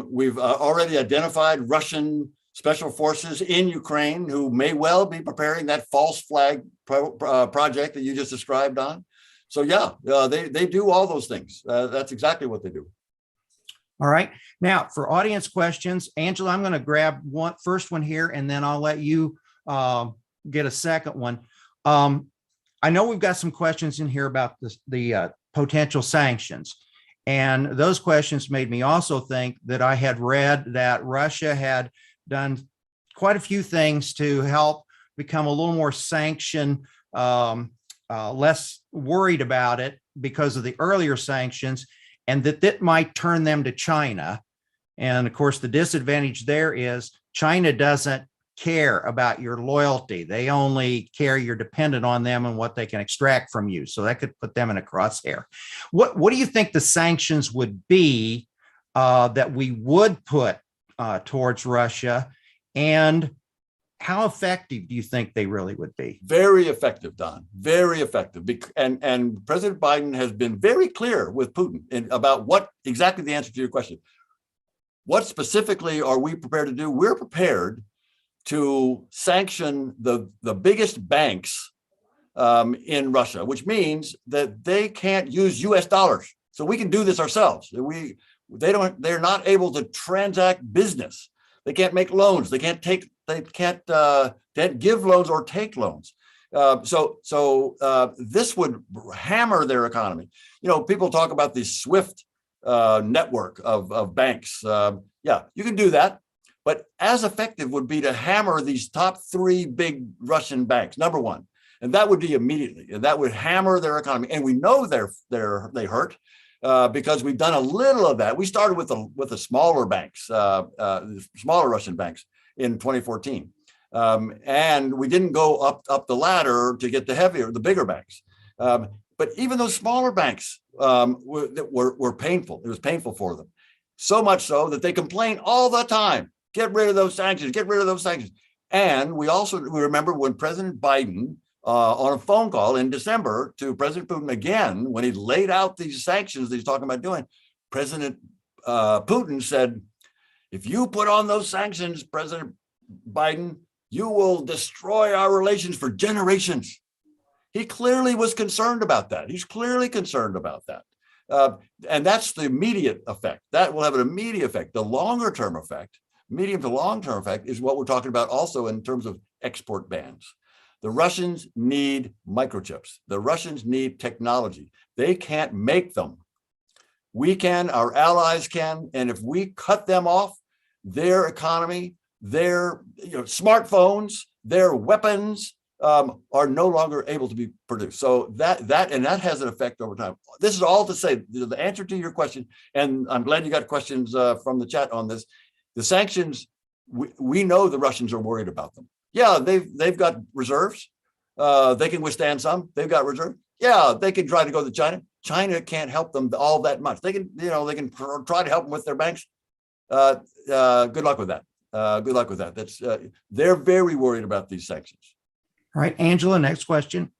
We've already identified Russian special forces in Ukraine who may well be preparing that false flag project that you just described on. So they do all those things. That's exactly what they do. All right. Now for audience questions, Angela, I'm going to grab first one here, and then I'll let you get a second one. I know we've got some questions in here about the potential sanctions. And those questions made me also think that I had read that Russia had done quite a few things to help become a little more sanction, less worried about it because of the earlier sanctions, and that might turn them to China. And of course, the disadvantage there is China doesn't care about your loyalty. They only care you're dependent on them and what they can extract from you. So that could put them in a crosshair. What do you think the sanctions would be that we would put towards Russia? And how effective do you think they really would be? Very effective, Don. Very effective. And President Biden has been very clear with Putin about what exactly the answer to your question. What specifically are we prepared to do? We're prepared to sanction the biggest banks in Russia, which means that they can't use US dollars. So we can do this ourselves. They're not able to transact business. They can't make loans. They can't give loans or take loans. So this would hammer their economy. You know, people talk about the SWIFT network of banks. Yeah, you can do that. But as effective would be to hammer these top 3 big Russian banks, number one. And that would be immediately. And that would hammer their economy. And we know they hurt because we've done a little of that. We started with the smaller banks, smaller Russian banks in 2014. And we didn't go up the ladder to get the bigger banks. But even those smaller banks were painful. It was painful for them. So much so that they complain all the time. Get rid of those sanctions, get rid of those sanctions. And we remember when President Biden, on a phone call in December to President Putin again, when he laid out these sanctions that he's talking about doing, President Putin said, if you put on those sanctions, President Biden, you will destroy our relations for generations. He clearly was concerned about that. He's clearly concerned about that. And that's the immediate effect. That will have an immediate effect. The longer term effect, medium to long term effect, is what we're talking about also in terms of export bans. The Russians need microchips. The Russians need technology. They can't make them. We can, our allies can, and if we cut them off, their economy, their smartphones, their weapons are no longer able to be produced. So that has an effect over time. This is all to say the answer to your question, and I'm glad you got questions from the chat on this. The sanctions, we know the Russians are worried about them. Yeah, they've got reserves. They can withstand some. They've got reserves. Yeah, they can try to go to China. China can't help them all that much. They can, they can try to help them with their banks. Good luck with that. Good luck with that. That's they're very worried about these sanctions. All right, Angela, next question.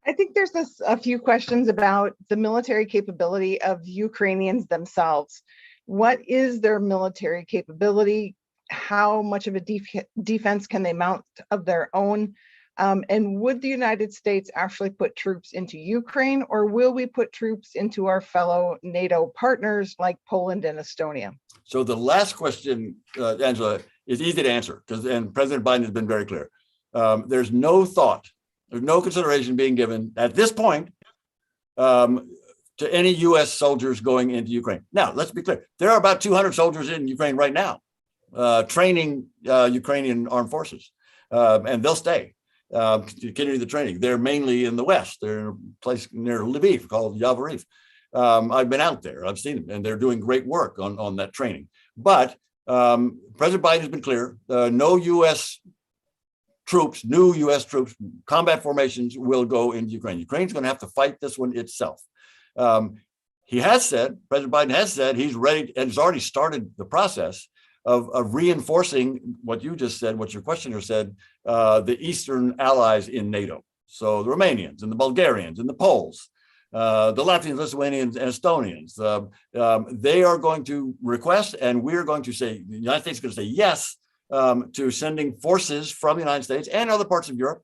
I think there's a few questions about the military capability of Ukrainians themselves. What is their military capability? How much of a defense can they mount of their own? And would the United States actually put troops into Ukraine, or will we put troops into our fellow NATO partners like Poland and Estonia? So the last question, Angela, is easy to answer and President Biden has been very clear. There's no thought, there's no consideration being given at this point to any U.S. soldiers going into Ukraine. Now, let's be clear. There are about 200 soldiers in Ukraine right now training Ukrainian armed forces, and they'll stay, continue the training. They're mainly in the West. They're in a place near Lviv called Yavoriv. I've been out there. I've seen them, and they're doing great work on that training. But President Biden has been clear, no U.S. troops, new U.S. troops, combat formations will go into Ukraine. Ukraine's going to have to fight this one itself. He has said, President Biden has said he's ready and has already started the process of reinforcing what you just said, what your questioner said, the Eastern allies in NATO. So the Romanians and the Bulgarians and the Poles, the Latvians, Lithuanians, and Estonians, they are going to request, and we're going to say, the United States is going to say yes to sending forces from the United States and other parts of Europe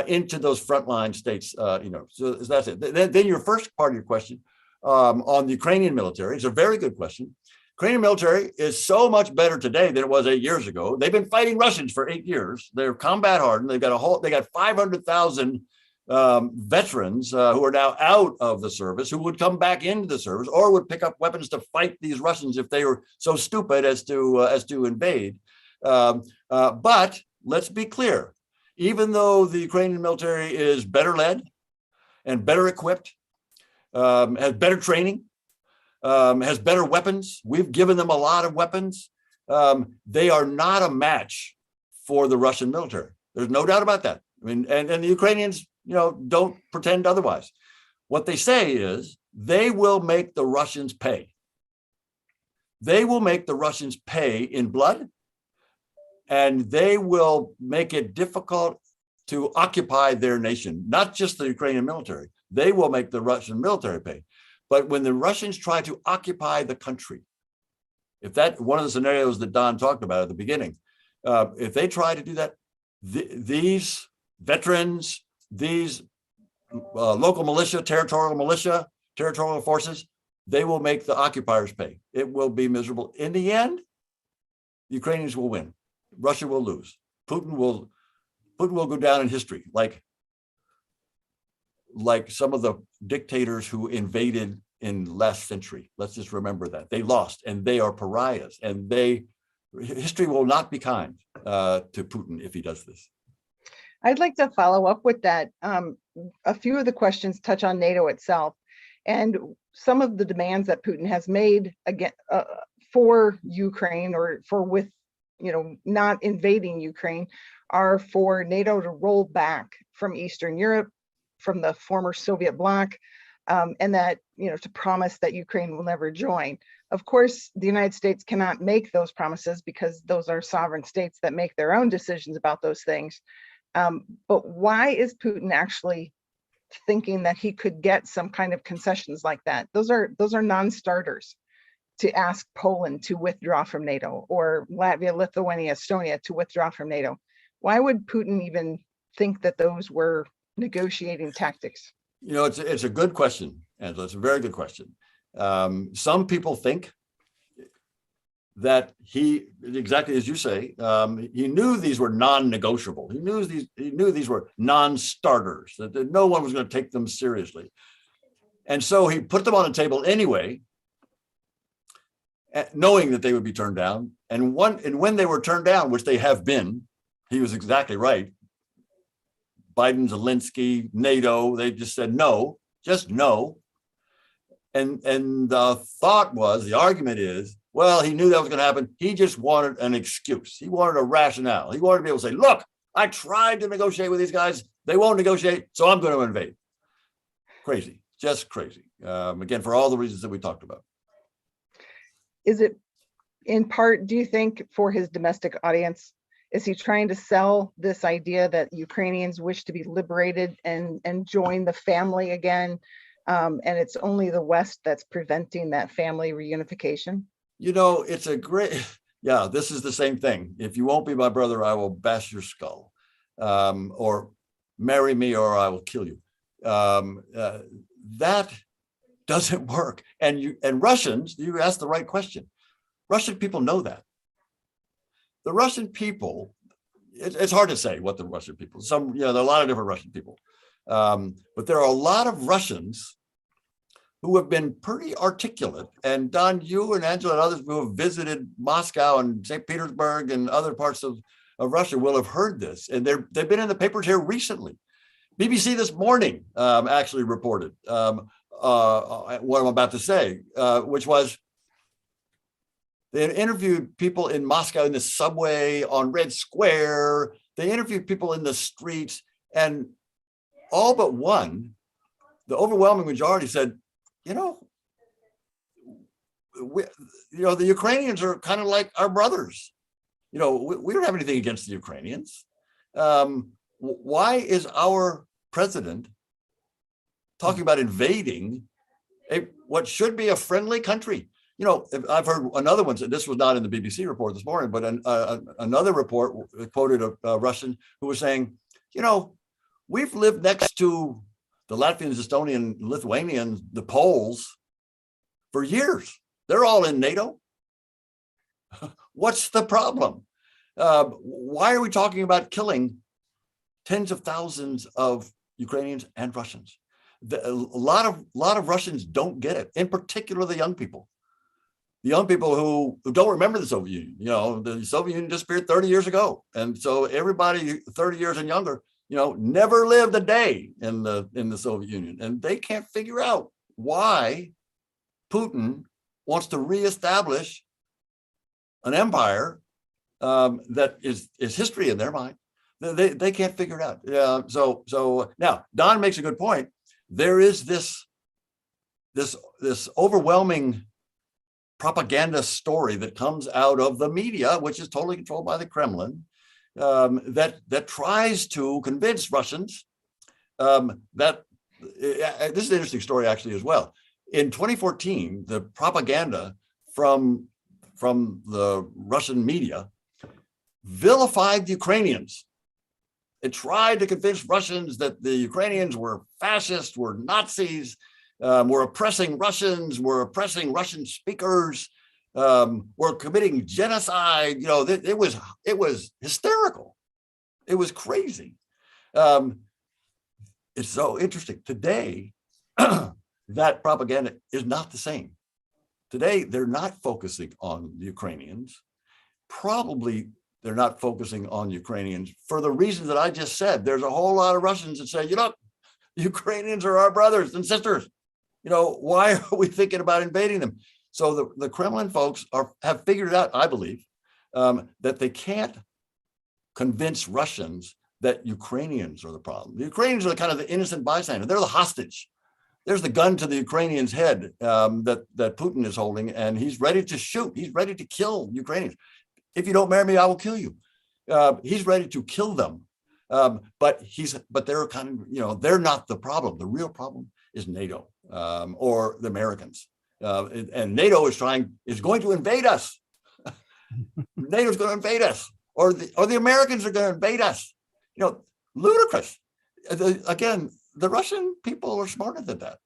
into those frontline states. So that's it. Then your first part of your question on the Ukrainian military is a very good question. Ukrainian military is so much better today than it was 8 years ago. They've been fighting Russians for 8 years. They're combat hardened. They got 500,000 veterans who are now out of the service, who would come back into the service or would pick up weapons to fight these Russians if they were so stupid as to invade. But let's be clear, even though the Ukrainian military is better led and better equipped, has better training, has better weapons, we've given them a lot of weapons, they are not a match for the Russian military. There's no doubt about that. I mean, and the Ukrainians, don't pretend otherwise. What they say is they will make the Russians pay. They will make the Russians pay in blood, and they will make it difficult to occupy their nation, not just the Ukrainian military. They will make the Russian military pay. But when the Russians try to occupy the country, if that one of the scenarios that Don talked about at the beginning, if they try to do that, these veterans, these local militia, territorial forces, they will make the occupiers pay. It will be miserable. In the end, the Ukrainians will win. Russia will lose. Putin will go down in history like some of the dictators who invaded in last century. Let's just remember that. They lost, and they are pariahs, and history will not be kind to Putin if he does this. I'd like to follow up with that. A few of the questions touch on NATO itself, and some of the demands that Putin has made again for Ukraine, or for not invading Ukraine, are for NATO to roll back from Eastern Europe, from the former Soviet bloc, and that, to promise that Ukraine will never join. Of course, the United States cannot make those promises because those are sovereign states that make their own decisions about those things. But why is Putin actually thinking that he could get some kind of concessions like that? Those are non-starters to ask Poland to withdraw from NATO, or Latvia, Lithuania, Estonia to withdraw from NATO. Why would Putin even think that those were negotiating tactics? It's a good question, Angela. It's a very good question. Some people think that he, exactly as you say, he knew these were non-negotiable. He knew these were non-starters, that no one was going to take them seriously. And so he put them on the table anyway, knowing that they would be turned down. And when they were turned down, which they have been, he was exactly right. Biden, Zelensky, NATO, they just said no, just no. And the argument is, well, he knew that was going to happen. He just wanted an excuse. He wanted a rationale. He wanted to be able to say, look, I tried to negotiate with these guys. They won't negotiate, so I'm going to invade. Crazy, just crazy. Again, for all the reasons that we talked about. Is it in part, do you think, for his domestic audience? Is he trying to sell this idea that Ukrainians wish to be liberated and join the family again? And it's only the West that's preventing that family reunification? It's a great, this is the same thing. If you won't be my brother, I will bash your skull, or marry me, or I will kill you. That doesn't work. And Russians, you asked the right question. Russian people know that. The Russian people, it's hard to say what the Russian people, there are a lot of different Russian people. But there are a lot of Russians who have been pretty articulate. And Don, you and Angela and others who have visited Moscow and St. Petersburg and other parts of Russia will have heard this. And they've been in the papers here recently. BBC this morning actually reported what I'm about to say, which was, they interviewed people in Moscow in the subway, on Red Square. They interviewed people in the streets, and all but one, the overwhelming majority said, the Ukrainians are kind of like our brothers. We don't have anything against the Ukrainians. Why is our president talking about invading what should be a friendly country? I've heard another one, this was not in the BBC report this morning, but another report quoted a Russian who was saying, we've lived next to the Latvians, Estonians, Lithuanians, the Poles for years. They're all in NATO. What's the problem? Why are we talking about killing tens of thousands of Ukrainians and Russians? A lot of Russians don't get it, in particular the young people. The young people who don't remember the Soviet Union. The Soviet Union disappeared 30 years ago. And so everybody 30 years and younger, never lived a day in the Soviet Union. And they can't figure out why Putin wants to reestablish an empire that is history in their mind. They can't figure it out. So now Don makes a good point. There is this overwhelming propaganda story that comes out of the media, which is totally controlled by the Kremlin, that tries to convince Russians that this is an interesting story actually as well. In 2014, the propaganda from the Russian media vilified the Ukrainians. It tried to convince Russians that the Ukrainians were fascists, were Nazis, We're oppressing Russians. We're oppressing Russian speakers. We're committing genocide. You know, it was hysterical. It was crazy. It's so interesting. Today, that propaganda is not the same. Today, they're not focusing on the Ukrainians. Probably they're not focusing on Ukrainians for the reasons that I just said. There's a whole lot of Russians that say, you know, Ukrainians are our brothers and sisters. You know, why are we thinking about invading them? So the Kremlin folks have figured out, I believe, that they can't convince Russians that Ukrainians are the problem. The Ukrainians are kind of the innocent bystander. They're the hostage. There's the gun to the Ukrainians' head that Putin is holding, and he's ready to shoot. He's ready to kill Ukrainians. If you don't marry me, I will kill you. He's ready to kill them. But they're kind of, you know, they're not the problem. The real problem is NATO or the Americans. And NATO is going to invade us. NATO's going to invade us, or the Americans are going to invade us. You know, ludicrous. Again, the Russian people are smarter than that,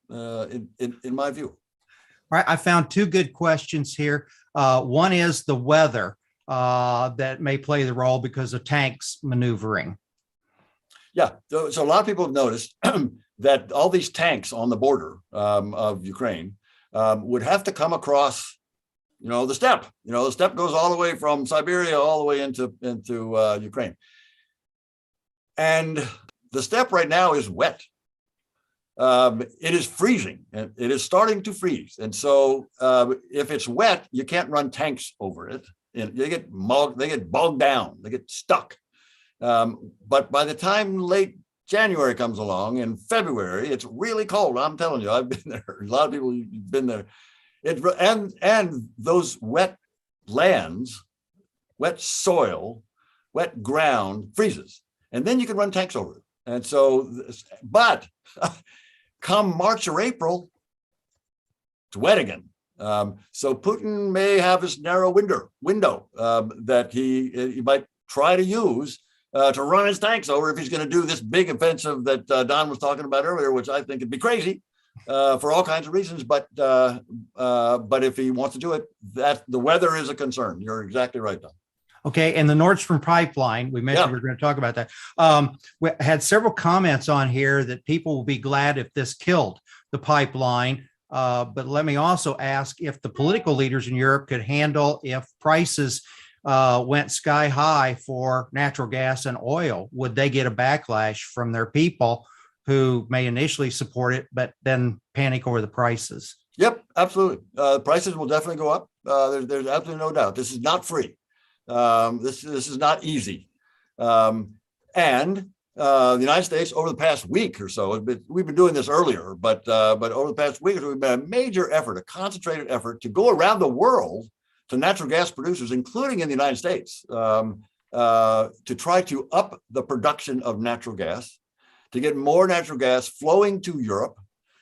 in my view. All right, I found two good questions here. One is the weather that may play the role because of tanks maneuvering. Yeah, so a lot of people have noticed that all these tanks on the border of Ukraine would have to come across, you know, the steppe. You know, the steppe goes all the way from Siberia all the way into Ukraine. And the steppe right now is wet. It is freezing, and it is starting to freeze. And so if it's wet, you can't run tanks over it. And they get bogged down, they get stuck. But by the time late January comes along, in February, it's really cold. I'm telling you, I've been there. A lot of people have been there. And those wet lands, wet soil, wet ground freezes. And then you can run tanks over it. And so, but come March or April, it's wet again. So Putin may have this narrow window that he might try to use to run his tanks over if he's going to do this big offensive that Don was talking about earlier, which I think would be crazy for all kinds of reasons. But if he wants to do it, that the weather is a concern. You're exactly right, Don. Okay, and the Nord Stream pipeline, we mentioned we were going to talk about that. We had several comments on here that people will be glad if this killed the pipeline. But let me also ask if the political leaders in Europe could handle if prices went sky high for natural gas and oil. Would they get a backlash from their people who may initially support it, but then panic over the prices? Yep, absolutely. Prices will definitely go up. There's absolutely no doubt. This is not free. This is not easy. And the United States, over the past week or so, we've been doing this earlier, but over the past week, we've made a major effort, a concentrated effort to go around the world to natural gas producers, including in the United States, to try to up the production of natural gas, to get more natural gas flowing to Europe,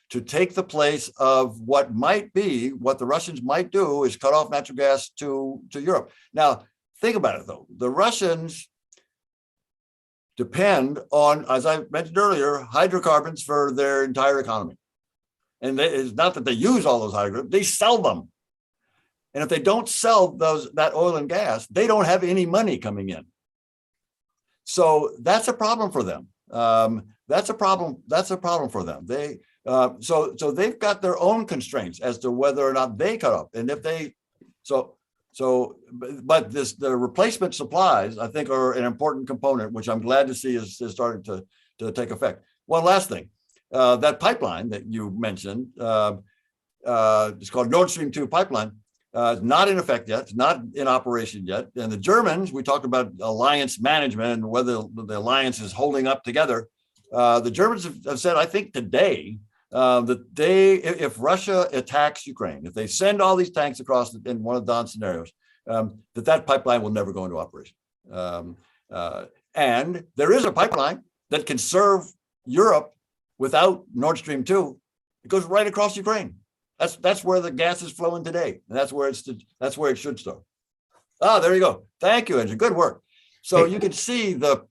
to take the place of what the Russians might do is cut off natural gas to Europe. Now, think about it, though. The Russians depend on, as I mentioned earlier, hydrocarbons for their entire economy. And it's not that they use all those hydrocarbons, they sell them. And if they don't sell that oil and gas, they don't have any money coming in. So that's a problem for them. That's a problem for them. So they've got their own constraints as to whether or not they cut off. And if they, but the replacement supplies, I think, are an important component, which I'm glad to see is starting to take effect. One last thing, that pipeline that you mentioned, it's called Nord Stream 2 pipeline. It's not in effect yet. It's not in operation yet. And the Germans, we talked about alliance management and whether the alliance is holding up together. The Germans have said, I think today, that if Russia attacks Ukraine, if they send all these tanks across in one of Don's scenarios, that pipeline will never go into operation. And there is a pipeline that can serve Europe without Nord Stream 2. It goes right across Ukraine. That's where the gas is flowing today, and that's where it should start. There you go. Thank you, Andrew. Good work. So you can see the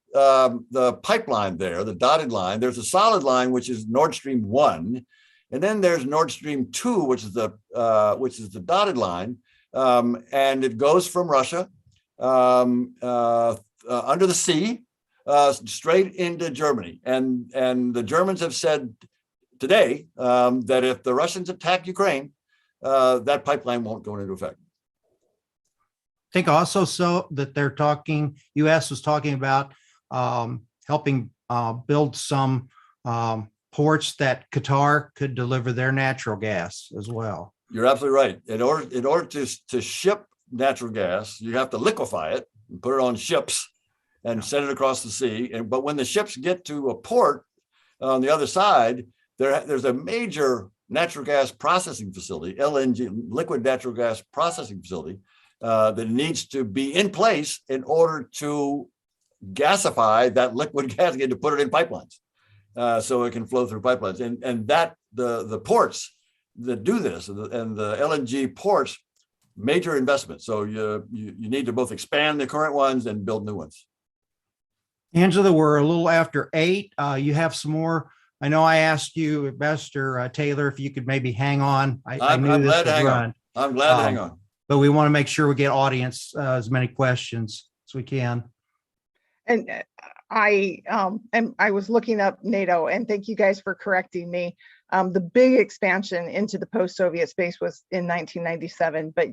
pipeline there, the dotted line. There's a solid line, which is Nord Stream 1, And then there's Nord Stream 2, which is the dotted line, and it goes from Russia under the sea straight into Germany. And the Germans have said today that if the Russians attack Ukraine, that pipeline won't go into effect. I think also so that they're talking, US was talking about helping build some ports that Qatar could deliver their natural gas as well. You're absolutely right. In order to ship natural gas, you have to liquefy it and put it on ships and send it across the sea. But when the ships get to a port on the other side, there's a major natural gas processing facility, LNG, liquid natural gas processing facility, that needs to be in place in order to gasify that liquid gas again, to put it in pipelines, so it can flow through pipelines. And that the ports that do this and the LNG ports, major investments. So you need to both expand the current ones and build new ones. Angela, we're a little after 8. You have some more. I know I asked you, Ambassador Taylor, if you could maybe hang on. I'm glad to hang on. I'm glad to hang on. But we want to make sure we get audience as many questions as we can. And I was looking up NATO, and thank you guys for correcting me. The big expansion into the post-Soviet space was in 1997, but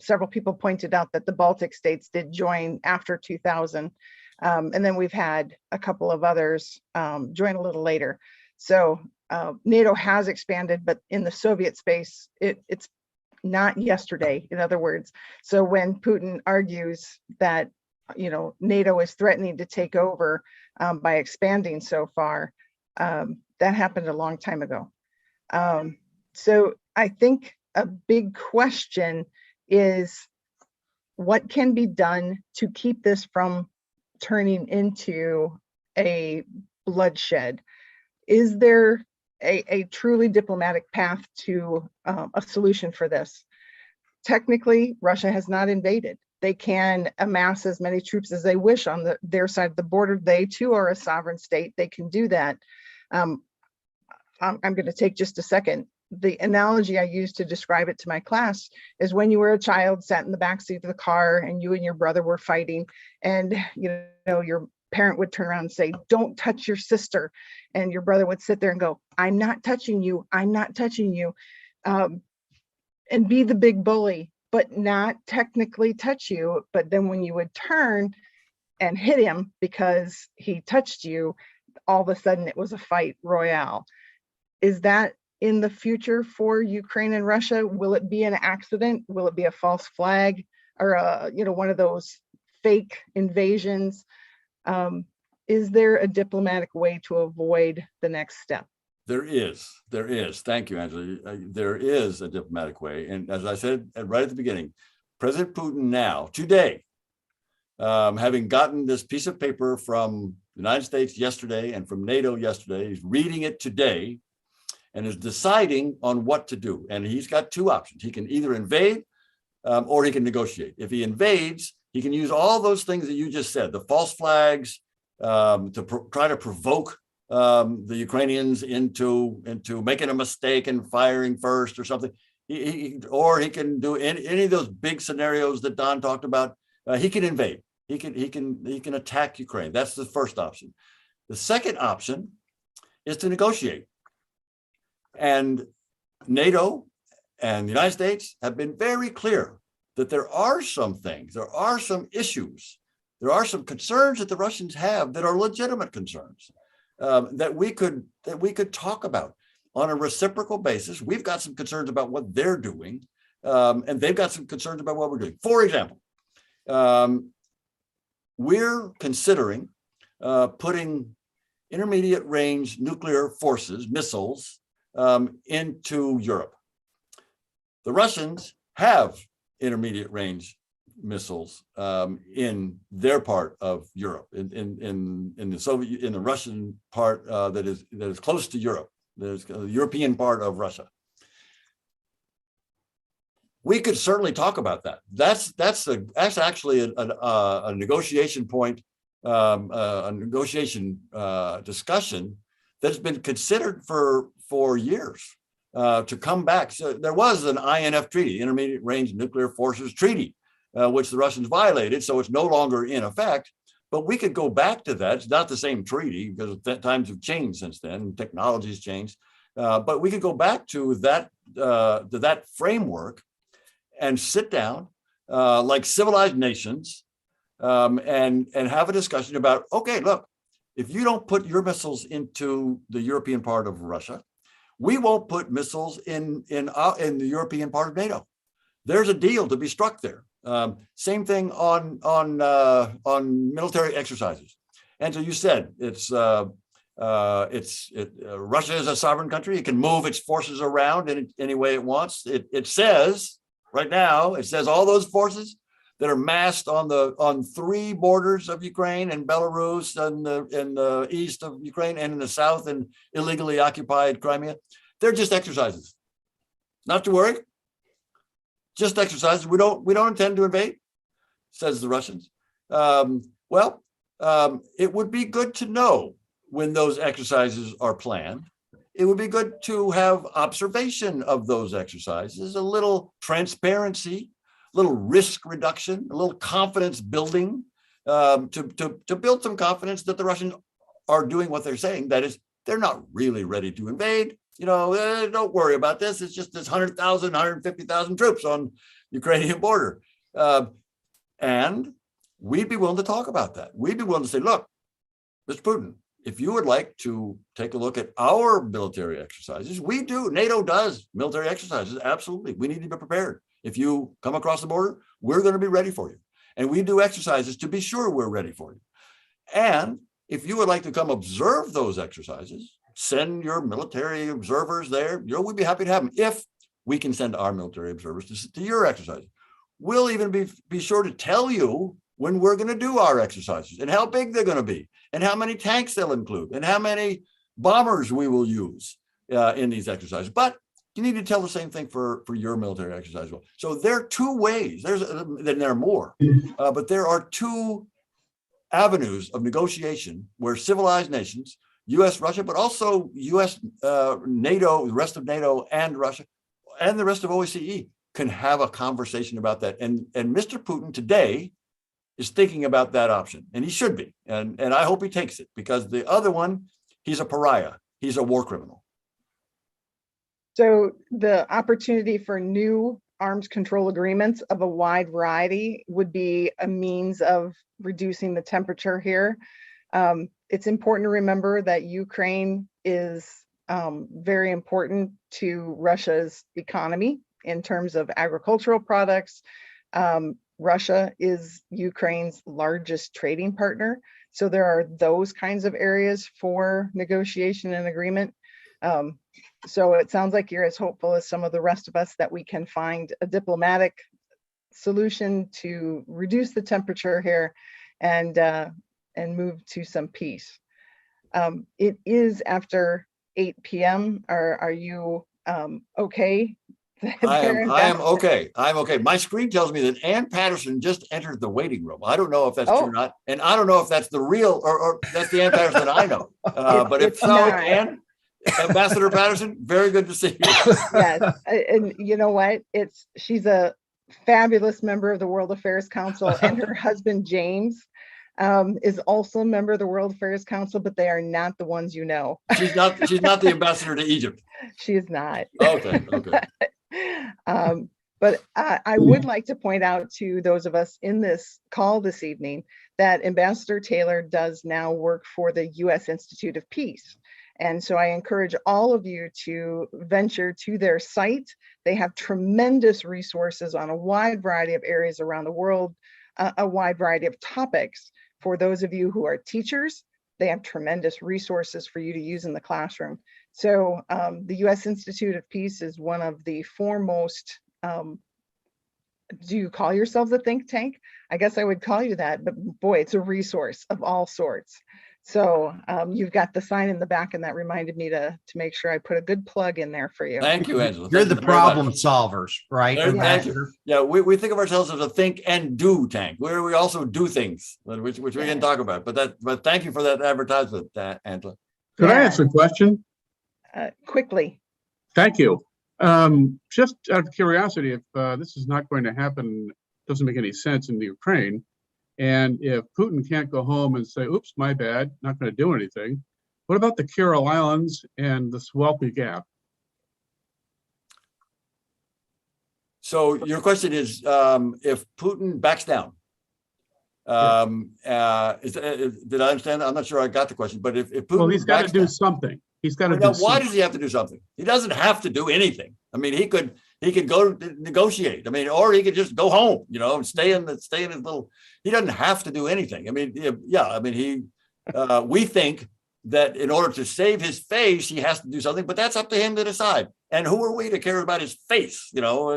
several people pointed out that the Baltic states did join after 2000. And then we've had a couple of others join a little later. So NATO has expanded, but in the Soviet space, it's not yesterday, in other words. So when Putin argues that, NATO is threatening to take over by expanding so far, that happened a long time ago. So I think a big question is, what can be done to keep this from turning into a bloodshed? Is there a truly diplomatic path to a solution for this? Technically, Russia has not invaded. They can amass as many troops as they wish on their side of the border. They too are a sovereign state. They can do that. I'm going to take just a second. The analogy I use to describe it to my class is when you were a child, sat in the backseat of the car, and you and your brother were fighting, and your parent would turn around and say, "Don't touch your sister," and your brother would sit there and go, "I'm not touching you. I'm not touching you," and be the big bully, but not technically touch you. But then when you would turn and hit him because he touched you, all of a sudden it was a fight royale. Is that in the future for Ukraine and Russia? Will it be an accident? Will it be a false flag, or one of those fake invasions? Is there a diplomatic way to avoid the next step? There is. Thank you, Angela. There is a diplomatic way. And as I said right at the beginning, President Putin now, today, having gotten this piece of paper from the United States yesterday and from NATO yesterday, he's reading it today and is deciding on what to do. And he's got two options. He can either invade or he can negotiate. If he invades, he can use all those things that you just said, the false flags, to try to provoke the Ukrainians into making a mistake and firing first or something. Or he can do any of those big scenarios that Don talked about. He can invade. He can attack Ukraine. That's the first option. The second option is to negotiate. And NATO and the United States have been very clear that there are some things, there are some issues, there are some concerns that the Russians have that are legitimate concerns, that we could talk about on a reciprocal basis. We've got some concerns about what they're doing, and they've got some concerns about what we're doing. For example, we're considering putting intermediate range nuclear forces, missiles, into Europe. The Russians have intermediate range missiles in their part of Europe, in the Russian part that is close to Europe. There's the European part of Russia. We could certainly talk about that. That's actually a negotiation point, a negotiation discussion that's been considered for years. to come back. So there was an INF treaty, Intermediate Range Nuclear Forces Treaty, which the Russians violated. So it's no longer in effect. But we could go back to that. It's not the same treaty because times have changed since then, and technology's changed. But we could go back to that framework and sit down like civilized nations and have a discussion about, okay, look, if you don't put your missiles into the European part of Russia, we won't put missiles in the European part of NATO. There's a deal to be struck there. Same thing on military exercises. And so you said Russia is a sovereign country. It can move its forces around in any way it wants. It says right now, it says all those forces that are massed on 3 borders of Ukraine and Belarus and in the east of Ukraine and in the south and illegally occupied Crimea, they're just exercises. Not to worry. Just exercises. We don't intend to invade, says the Russians. It would be good to know when those exercises are planned. It would be good to have observation of those exercises, a little transparency, a little risk reduction, a little confidence building, to build some confidence that the Russians are doing what they're saying. That is, they're not really ready to invade. Don't worry about this. It's just this 100,000, 150,000 troops on Ukrainian border. And we'd be willing to talk about that. We'd be willing to say, look, Mr. Putin, if you would like to take a look at our military exercises, we do. NATO does military exercises. Absolutely. We need to be prepared. If you come across the border, we're going to be ready for you. And we do exercises to be sure we're ready for you. And if you would like to come observe those exercises, send your military observers there. We'd be happy to have them if we can send our military observers to your exercises. We'll even be sure to tell you when we're going to do our exercises and how big they're going to be and how many tanks they'll include and how many bombers we will use in these exercises. But you need to tell the same thing for your military exercise as well. So there are 2 ways. There are more, but there are 2 avenues of negotiation where civilized nations, U.S., Russia, but also U.S., NATO, the rest of NATO and Russia, and the rest of OSCE can have a conversation about that. And Mr. Putin today is thinking about that option, and he should be. And I hope he takes it, because the other one, he's a pariah. He's a war criminal. So the opportunity for new arms control agreements of a wide variety would be a means of reducing the temperature here. It's important to remember that Ukraine is very important to Russia's economy in terms of agricultural products. Russia is Ukraine's largest trading partner. So there are those kinds of areas for negotiation and agreement. So it sounds like you're as hopeful as some of the rest of us that we can find a diplomatic solution to reduce the temperature here and move to some peace. It is after 8 p.m. Are you okay? I am okay. I'm okay. My screen tells me that Ann Patterson just entered the waiting room. I don't know if that's true or not. And I don't know if that's the real or that's the Ann Patterson that I know. But if so, not. Ann, Ambassador Patterson, very good to see you. Yes. And you know what? She's a fabulous member of the World Affairs Council, and her husband, James, is also a member of the World Affairs Council, but they are not the ones you know. She's not the ambassador to Egypt. She is not. Okay. But I would like to point out to those of us in this call this evening that Ambassador Taylor does now work for the U.S. Institute of Peace. And so I encourage all of you to venture to their site. They have tremendous resources on a wide variety of areas around the world, a wide variety of topics. For those of you who are teachers, they have tremendous resources for you to use in the classroom. So the U.S. Institute of Peace is one of the foremost, do you call yourselves a think tank? I guess I would call you that, but boy, it's a resource of all sorts. So you've got the sign in the back, and that reminded me to make sure I put a good plug in there for you. Thank you, Angela. You're the problem solvers, right? Thank you. Yeah, we think of ourselves as a think and do tank, where we also do things, which we can talk about. But thank you for that advertisement, Angela. Could I ask a question? Quickly. Thank you. Just out of curiosity, if this is not going to happen, doesn't make any sense in the Ukraine, and if Putin can't go home and say, oops, my bad, not going to do anything, what about the Kuril Islands and the Swalpi Gap? So your question is, if Putin backs down, did I understand? I'm not sure I got the question, but if Putin Well, he's got to backs do down, something. He's got to now, do why something. does he have to do something? He doesn't have to do anything. I mean, he could go negotiate. I mean, or he could just go home, and stay in his little. He doesn't have to do anything. I mean, yeah. I mean, we think that in order to save his face, he has to do something, but that's up to him to decide. And who are we to care about his face? Okay.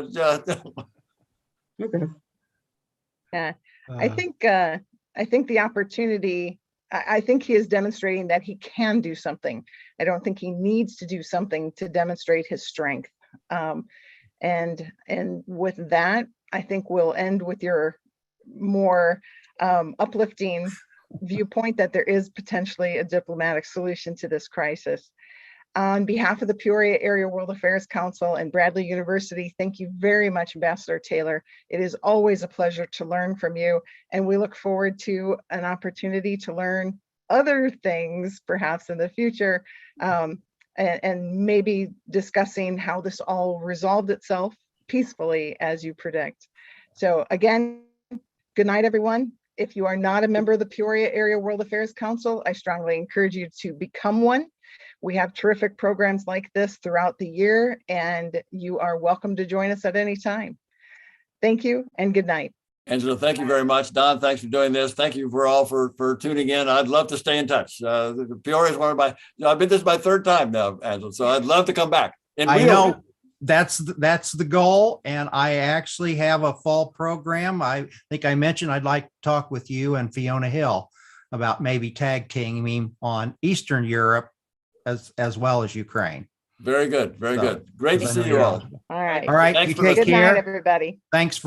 Yeah, I think the opportunity, I think he is demonstrating that he can do something. I don't think he needs to do something to demonstrate his strength. And with that, I think we'll end with your more uplifting viewpoint that there is potentially a diplomatic solution to this crisis. On behalf of the Peoria Area World Affairs Council and Bradley University, thank you very much, Ambassador Taylor. It is always a pleasure to learn from you, and we look forward to an opportunity to learn other things perhaps in the future, and maybe discussing how this all resolved itself peacefully as you predict. So again, good night, everyone. If you are not a member of the Peoria Area World Affairs Council, I strongly encourage you to become one. We have terrific programs like this throughout the year, and you are welcome to join us at any time. Thank you and good night. Angela, thank you very much. Don, thanks for doing this. Thank you for all for tuning in. I'd love to stay in touch. Peoria is one of my, I've been this is my third time now, Angela, so I'd love to come back. I know that's the goal. And I actually have a fall program. I think I mentioned I'd like to talk with you and Fiona Hill about maybe tag teaming on Eastern Europe as well as Ukraine. Very good. Very So, good. Great to see you all. All right. All right. Thanks You for take Good night, care. everybody. Thanks for